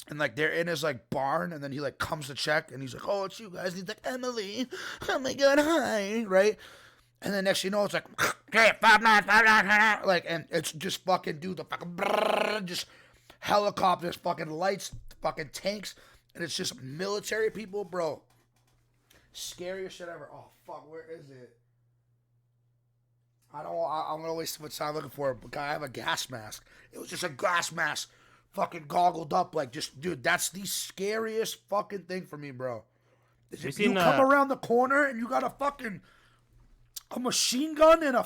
And, like, they're in his, like, barn, and then he, like, comes to check, and he's like, oh, it's you guys. And he's like, Emily, oh, my God, hi, right? And then next you know, it's like, okay, 5-9, like, and it's just fucking, dude, the fucking, just helicopters, fucking lights, fucking tanks, and it's just military people, bro. Scariest shit ever. Oh, fuck, where is it? I'm going to waste too much time looking for it, but I have a gas mask. It was just a gas mask. Fucking goggled up, like, just, dude, that's the scariest fucking thing for me, bro. Is if you come around the corner and you got a machine gun and a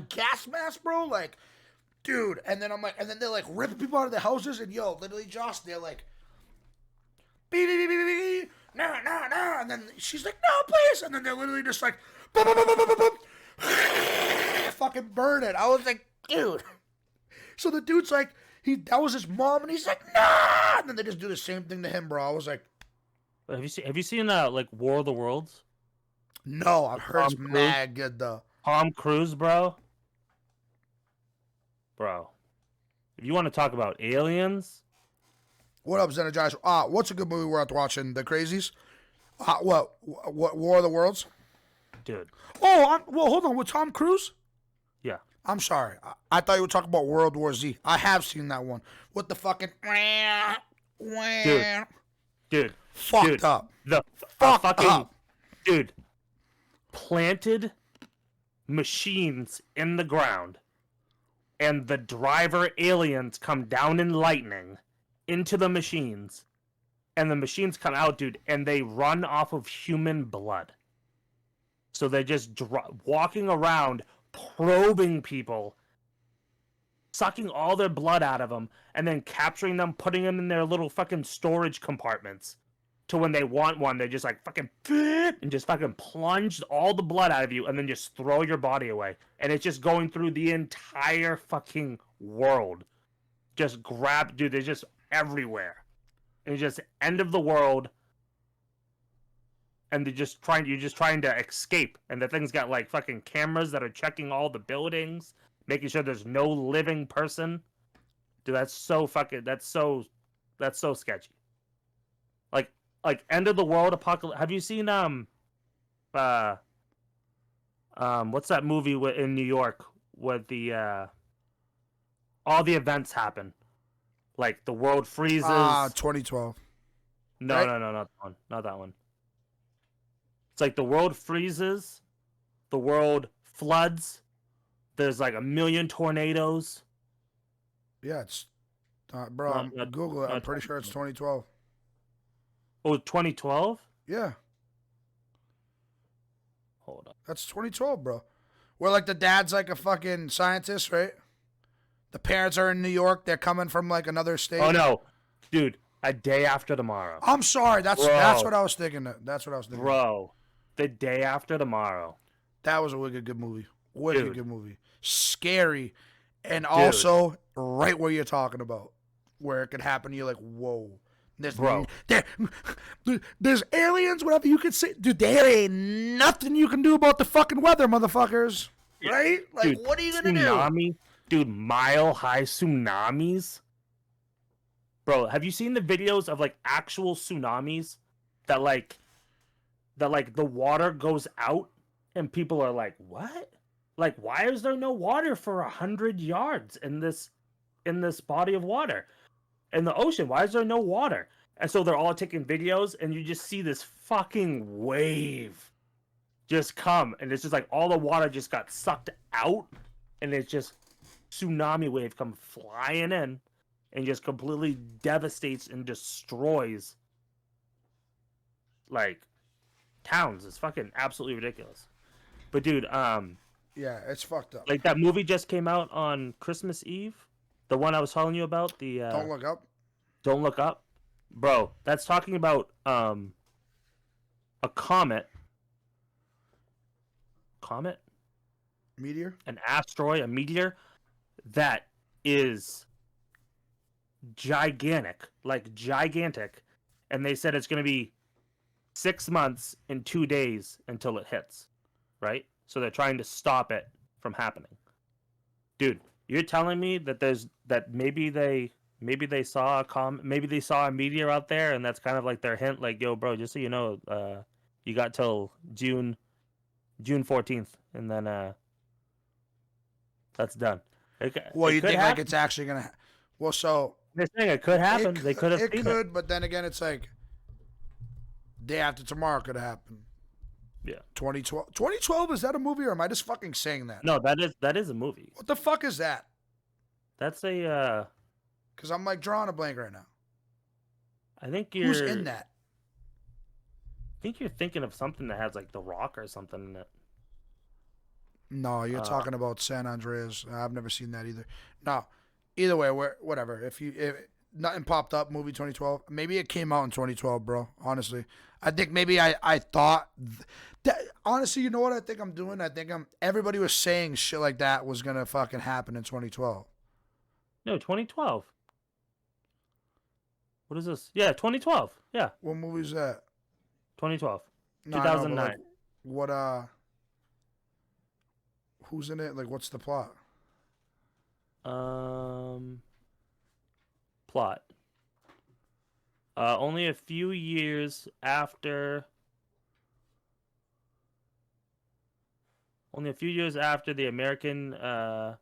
gas mask, bro, like, dude. And then I'm like, and then they're like ripping people out of their houses, and yo, literally, Josh, they're like, beep, beep, beep, beep, beep, no, no, no, and then she's like, no, please, and then they're literally just like, boop, boop, boop, boop, boop, boop. Fucking burn it. I was like, dude. So the dude's like, that was his mom, and he's like, nah! And then they just do the same thing to him, bro. I was like, have you seen like War of the Worlds? No, I've heard it's mad good though. Tom Cruise, bro. If you want to talk about aliens, what up, Zenergize? What's a good movie we're out watching? The Crazies? What War of the Worlds? Dude. Oh, well, hold on. With Tom Cruise? Yeah. I'm sorry. I thought you were talking about World War Z. I have seen that one. With the fucking... Dude. Fucked up. Fucked up. Dude. Planted machines in the ground, and the driver aliens come down in lightning into the machines, and the machines come out, dude, and they run off of human blood. So they're just walking around, probing people, sucking all their blood out of them, and then capturing them, putting them in their little fucking storage compartments. To when they want one, they just like fucking and just fucking plunge all the blood out of you, and then just throw your body away. And it's just going through the entire fucking world. Just dude, they're just everywhere. And it's just end of the world. And you're just trying to escape. And the thing's got like fucking cameras that are checking all the buildings, making sure there's no living person. Dude, that's so sketchy. Like end of the world apocalypse. Have you seen what's that movie in New York where the all the events happen? Like the world freezes. 2012. No, right? No, not that one. Not that one. It's like the world freezes, the world floods. There's like 1 million tornadoes. Yeah, it's bro. Google it. I'm pretty sure it's 2012. Oh, 2012? Yeah. Hold up. That's 2012, bro. Where like the dad's like a fucking scientist, right? The parents are in New York. They're coming from like another state. Oh no, dude! A Day After Tomorrow. I'm sorry. That's what I was thinking. That's what I was thinking. Bro, The Day After Tomorrow. That was a wicked good movie. Wicked good movie. Scary, and also right where you're talking about, where it could happen. You're like, whoa. Bro. There's aliens, whatever you could say. Dude, there ain't nothing you can do about the fucking weather, motherfuckers. Right? Like, Dude, what are you gonna tsunami, dude, mile-high tsunamis. Bro, have you seen the videos of like actual tsunamis that like the water goes out and people are like, what? Like, why is there no water for 100 yards in this body of water? In the ocean, why is there no water? And so they're all taking videos, and you just see this fucking wave just come, and it's just like all the water just got sucked out, and it's just tsunami wave come flying in and just completely devastates and destroys like towns. It's fucking absolutely ridiculous. But dude, Yeah, it's fucked up. like that movie just came out on Christmas Eve, the one I was telling you about, the Don't Look Up. Don't Look Up, bro. That's talking about a comet, Meteor. an asteroid, a meteor that is gigantic, and they said it's going to be 6 months and 2 days until it hits, right? So they're trying to stop it from happening. Dude, you're telling me that maybe they saw maybe they saw a meteor out there, and that's kind of like their hint, like, yo, bro, just so you know, you got till June 14th, and then that's done. Well, you think happen. like it's actually gonna? Well, so They're saying it could happen. They could have It seen could, but then again, it's like day after tomorrow could happen. Yeah. 2012. 2012, is that a movie or am I just fucking saying that? No, that is a movie. What the fuck is that? That's a Because I'm like drawing a blank right now. I think you're Who's in that? I think you're thinking of something that has like The Rock or something in it. No, you're talking about San Andreas. I've never seen that either. No, either way, whatever. If nothing popped up, movie 2012. Maybe it came out in 2012, bro. Honestly, I think maybe I thought that. Honestly, you know what I think I'm doing? I think everybody was saying shit like that was gonna fucking happen in 2012. No, 2012. What is this? Yeah, 2012. Yeah, What movie is that? 2012. No, I know, but, 2009. like, what who's in it? Like, what's the plot? Plot. Only a few years after the American Hold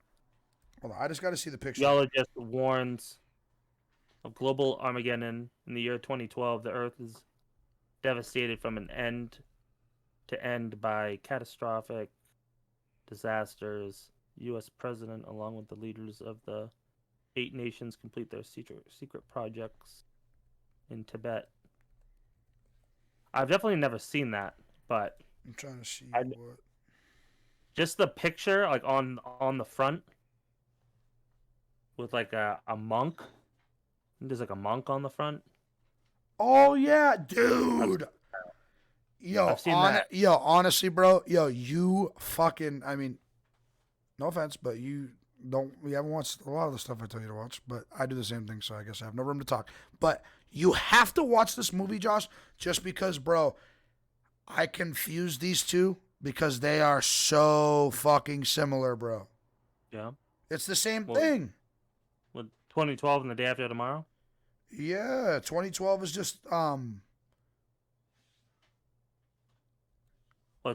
on, I just got to see the picture. geologist warns of global Armageddon in the year 2012, the Earth is devastated from an end to end by catastrophic disasters. U.S. President, along with the leaders of the 8 nations, complete their secret projects in Tibet. I've definitely never seen that, but I'm trying to see what. just the picture, like on the front, with like a monk. There's like a monk on the front. Oh yeah, dude. Yo, I've seen that. Yo, honestly, bro. Yo, you fucking. I mean, no offense, but you haven't watched a lot of the stuff I tell you to watch. But I do the same thing, so I guess I have no room to talk. But you have to watch this movie, Josh, just because, bro. I confuse these two because they are so fucking similar, bro. Yeah. It's the same thing. With 2012 and the day after tomorrow. Yeah, 2012 is just Well,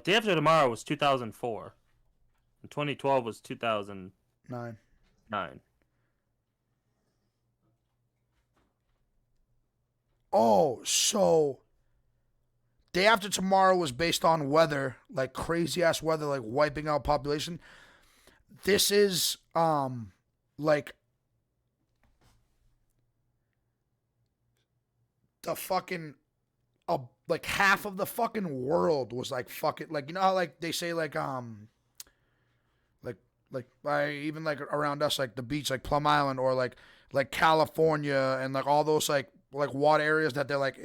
day after tomorrow was 2004, and 2012 was 2009. 9. Oh, so day after tomorrow was based on weather, like crazy ass weather, like wiping out population. This is like the fucking like half of the fucking world was like fucking, like, you know how like they say like even like around us, like the beach, like Plum Island, or like California, and like all those like water areas that they're like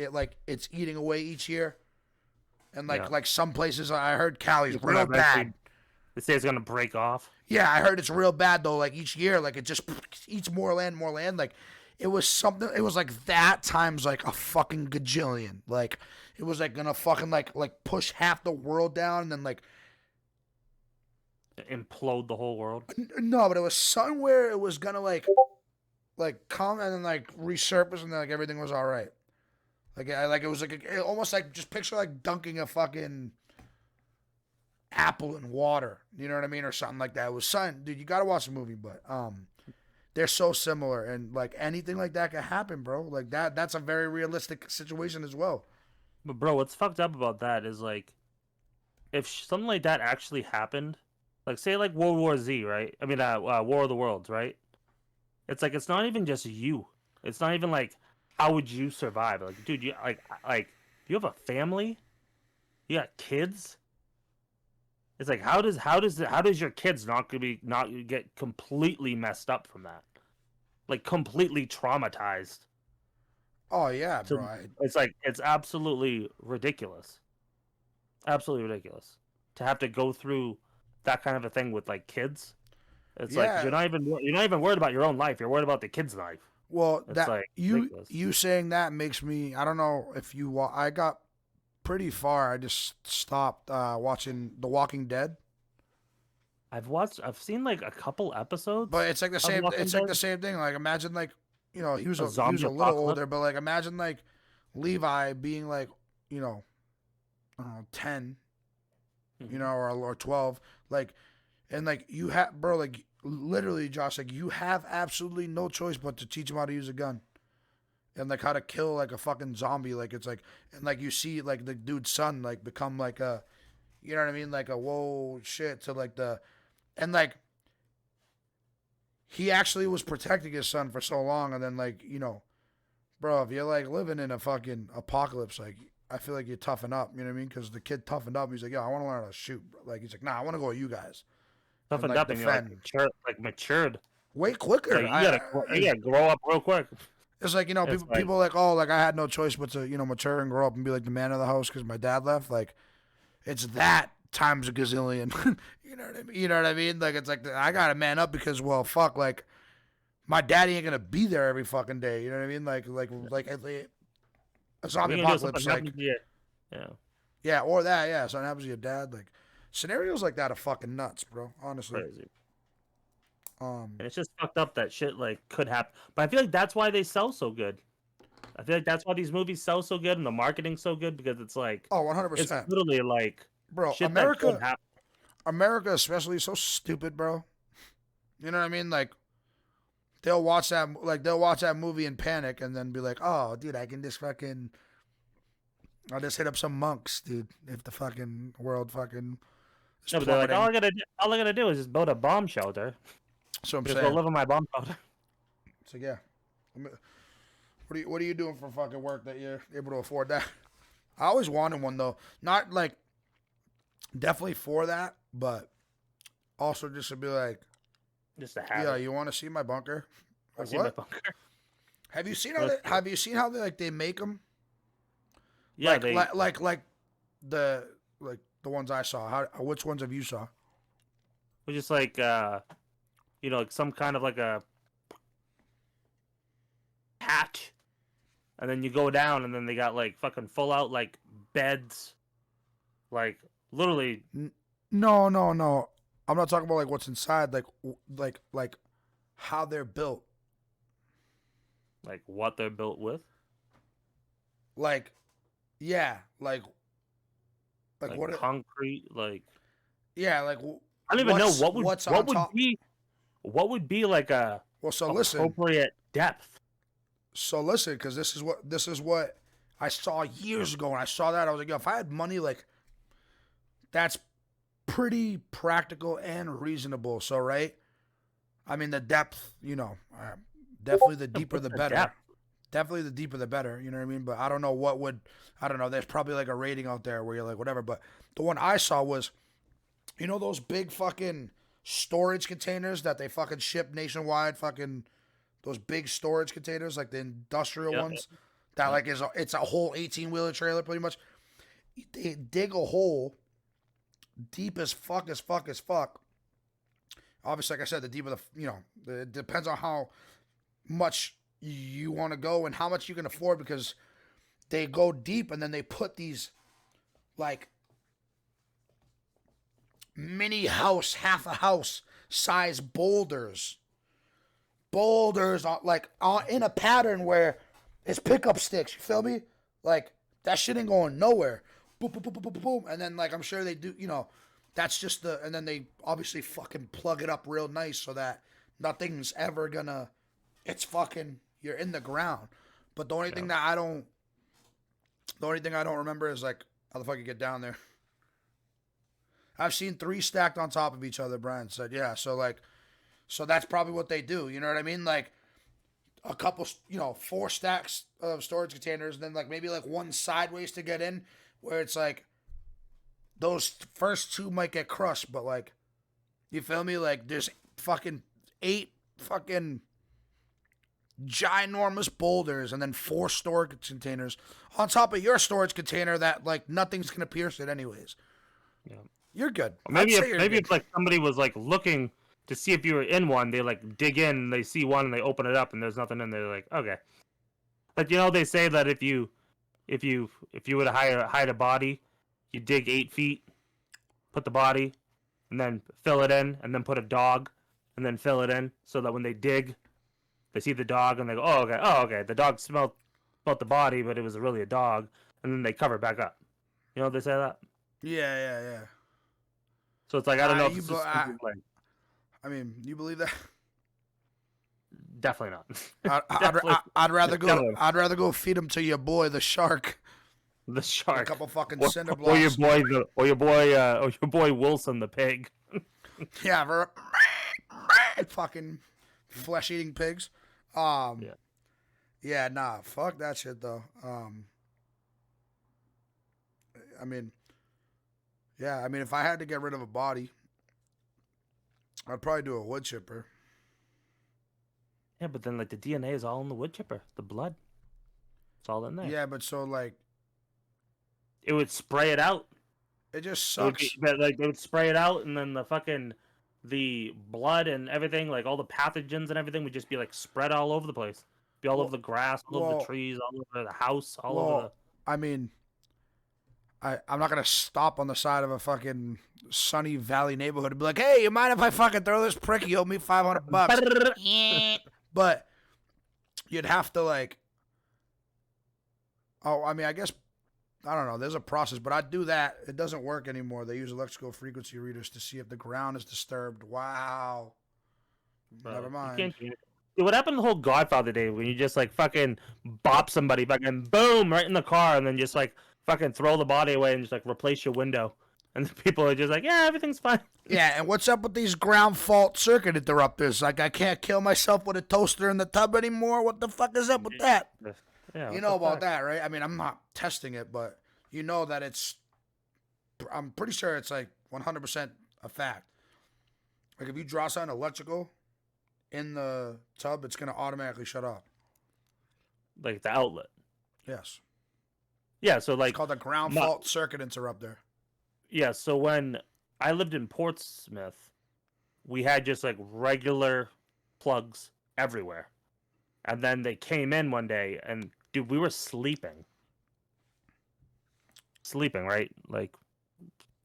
it's eating away each year. And like some places, I heard Cali's real bad. They say it's gonna break off. Yeah, I heard it's real bad though. Like each year, like it just eats more land. Like it was something. It was like that times like a fucking gajillion. Like it was like gonna fucking like push half the world down, and then like Implode the whole world. no, but it was somewhere it was gonna like come and then like resurface, and then like everything was all right. Like it was like almost like just picture like dunking a fucking apple in water. You know what I mean, or something like that. It was something, dude. You gotta watch the movie, but they're so similar, and like anything like that could happen, bro. Like that's a very realistic situation as well. But bro, what's fucked up about that is like, if something like that actually happened, like say like World War Z, right? I mean, War of the Worlds, right? It's like it's not even just you. It's not even like how would you survive? Like, dude, you like you have a family, you got kids. It's like how does your kids not get completely messed up from that? Like completely traumatized. Oh yeah, So bro. it's like it's absolutely ridiculous. Absolutely ridiculous to have to go through that kind of a thing with like kids. It's like Yeah. you're not even worried about your own life. You're worried about the kid's life. Well, It's that like you ridiculous. you saying that makes me. I don't know if you. I got pretty far. I just stopped watching The Walking Dead. I've seen like a couple episodes But it's like the of same. Walking It's like the Dead. same thing. Like imagine like A he was zombie a little apocalypse. older, but like imagine like Levi being like you know I don't know 10, Mhm. or 12, like and like you have bro like literally Josh like you have absolutely no choice but to teach him how to use a gun and like how to kill like a fucking zombie like it's like and like you see like the dude's son like become like a you know what I mean like a whoa shit to like the and like he actually was protecting his son for so long and then like bro if you're like living in a fucking apocalypse like I feel like you toughen up you know what I mean because the kid toughened up he's like yo I want to learn how to shoot bro. Like he's like nah I want to go with you guys and Toughened like up and you're defend like matured. way It's like quicker. you gotta grow up real quick. It's like It's like people like oh like I had no choice but to mature and grow up and be like the man of the house because my dad left. Like it's that times a gazillion. You know what I mean? You know what I mean? Like it's like I gotta man up because well fuck like my daddy ain't gonna be there every fucking day. You know what I mean? Like a what zombie are you gonna do if something apocalypse. Like happens to you? Yeah, yeah, or that yeah. Something happens to your dad. Like scenarios like that are fucking nuts, bro. Honestly. crazy. Um. And it's just fucked up that shit like could happen. But I feel like that's why they sell so good. I feel like that's why these movies sell so good and the marketing's so good because it's like Oh, it's 100%, literally like bro. shit that could happen. America especially is so stupid, bro. You know what I mean? Like they'll watch that movie and panic and then be like, "Oh, dude, I can just fucking I'll just hit up some monks, dude, if the fucking world fucking is No, but they're like, plummeting." all I gotta do is just build a bomb shelter. So I'm Just go saying. live in my bomb shelter. So yeah. What are you doing for fucking work that you're able to afford that? I always wanted one though. Not like definitely for that, but also just to be like, Just to have yeah, it. you want to see my bunker? I Like see my what? bunker. Have you seen how Let's they do it. have you seen how they like they make them? Yeah, they Like the the ones I saw. Which ones have you saw? were just like like some kind of like a hatch, and then you go down, and then they got like fucking full out like beds, like literally No, no, no. I'm not talking about like what's inside, like how they're built. like what they're built with, Like, yeah, like like what? concrete, like Yeah, like I don't even know what's on top. what would be like a Well, so listen, appropriate depth. because this is what I saw years ago, and I saw that I was like, yo, if I had money, like that's pretty practical and reasonable. So right, I mean the depth, definitely the Yeah, deeper what's the the better. depth? Definitely the deeper the better. You know what I mean? But I don't know I don't know. There's probably like a rating out there where you're like whatever. But the one I saw was, those big fucking storage containers that they fucking ship nationwide. Fucking those big storage containers, like the industrial Yeah, ones. That yeah. like it's a whole 18-wheeler trailer pretty much. They dig a hole deep as fuck as fuck as fuck. Obviously, like I said, the deeper it depends on how much you want to go and how much you can afford, because they go deep and then they put these like mini house, half a house size boulders in a pattern where it's pickup sticks. You feel me? Like that shit ain't going nowhere. Boom, boom, boom, boom, boom, boom. And then like I'm sure they do. That's just and then they obviously fucking plug it up real nice so that nothing's ever gonna. It's fucking you're in the ground. But the only thing I don't remember is like how the fuck you get down there. I've seen 3 stacked on top of each other. Brian said, yeah. So that's probably what they do. You know what I mean? Like a couple, 4 stacks of storage containers, and then like maybe like one sideways to get in, where it's like those first 2 might get crushed, but like, you feel me? Like there's fucking 8 fucking ginormous boulders, and then 4 storage containers on top of your storage container that like nothing's gonna pierce it anyways. Yeah. You're good. Or maybe if like somebody was like looking to see if you were in one, they like dig in, and they see one, and they open it up, and there's nothing in there. They're like, okay. Like they say that if you were to hide a body, you dig 8 feet, put the body, and then fill it in, and then put a dog, and then fill it in, so that when they dig, they see the dog, and they go, oh okay, the dog smelled the body, but it was really a dog, and then they cover it back up. They say that. Yeah. So it's like I don't know if you it's just like, I mean, you believe that? Definitely not. I'd rather go feed him to your boy the shark. The shark. A couple fucking cinder blocks. Or your boy Wilson the pig. Yeah, fucking flesh-eating pigs. Yeah, nah, fuck that shit though. I mean, if I had to get rid of a body, I'd probably do a wood chipper. Yeah, but then like the DNA is all in the wood chipper, the blood, it's all in there. Yeah, but so like, it would spray it out. It just sucks. They would spray it out, and then the blood and everything, like all the pathogens and everything, would just be like spread all over the place. Be all over the grass, all over the trees, all over the house, all over the. I mean, I'm not gonna stop on the side of a fucking Sunny Valley neighborhood and be like, "Hey, you mind if I fucking throw this prick? You owe me $500." But you'd have to like. Oh, I mean, I guess I don't know. There's a process, but I do that. It doesn't work anymore. They use electrical frequency readers to see if the ground is disturbed. Wow. Bro, never mind. What happened the whole Godfather day when you just like fucking bop somebody, fucking boom, right in the car, and then just like fucking throw the body away and just like replace your window, and the people are just like, yeah, everything's fine. Yeah, and what's up with these ground fault circuit interrupters? Like, I can't kill myself with a toaster in the tub anymore. What the fuck is up with that? Yeah, you know about that, right? I mean, I'm not testing it, but you know that I'm pretty sure it's like 100% a fact. Like, if you draw something electrical in the tub, it's going to automatically shut off. Like the outlet. Yes. Yeah, so like... It's called a ground fault circuit interrupter. Yeah, so when I lived in Portsmouth, we had just like regular plugs everywhere. And then they came in one day, and dude, we were sleeping. Sleeping, right? Like,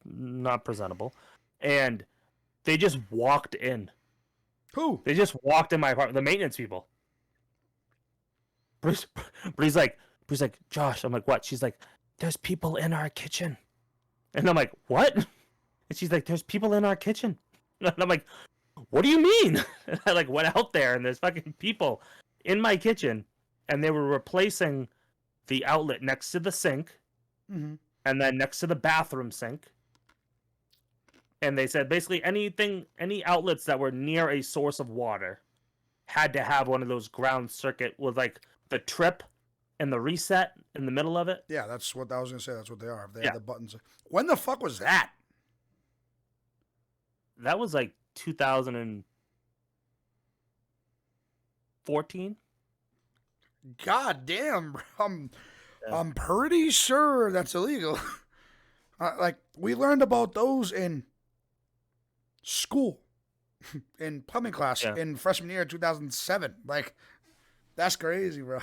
not presentable. And they just walked in. Who? They just walked in my apartment. The maintenance people. Bree's like, Josh. I'm like, what? She's like, there's people in our kitchen. And I'm like, what? And she's like, there's people in our kitchen. And I'm like, what do you mean? And I like went out there, and there's fucking people in my kitchen, and they were replacing the outlet next to the sink, and then next to the bathroom sink. And they said basically any outlets that were near a source of water had to have one of those ground circuit with like the trip and the reset in the middle of it. Yeah, that's what I was going to say. That's what they are. If they have the buttons. When the fuck was that? That was like 2014. God damn, bro. I'm pretty sure that's illegal. Like, we learned about those in school, in plumbing class, in freshman year 2007. Like, That's crazy, bro.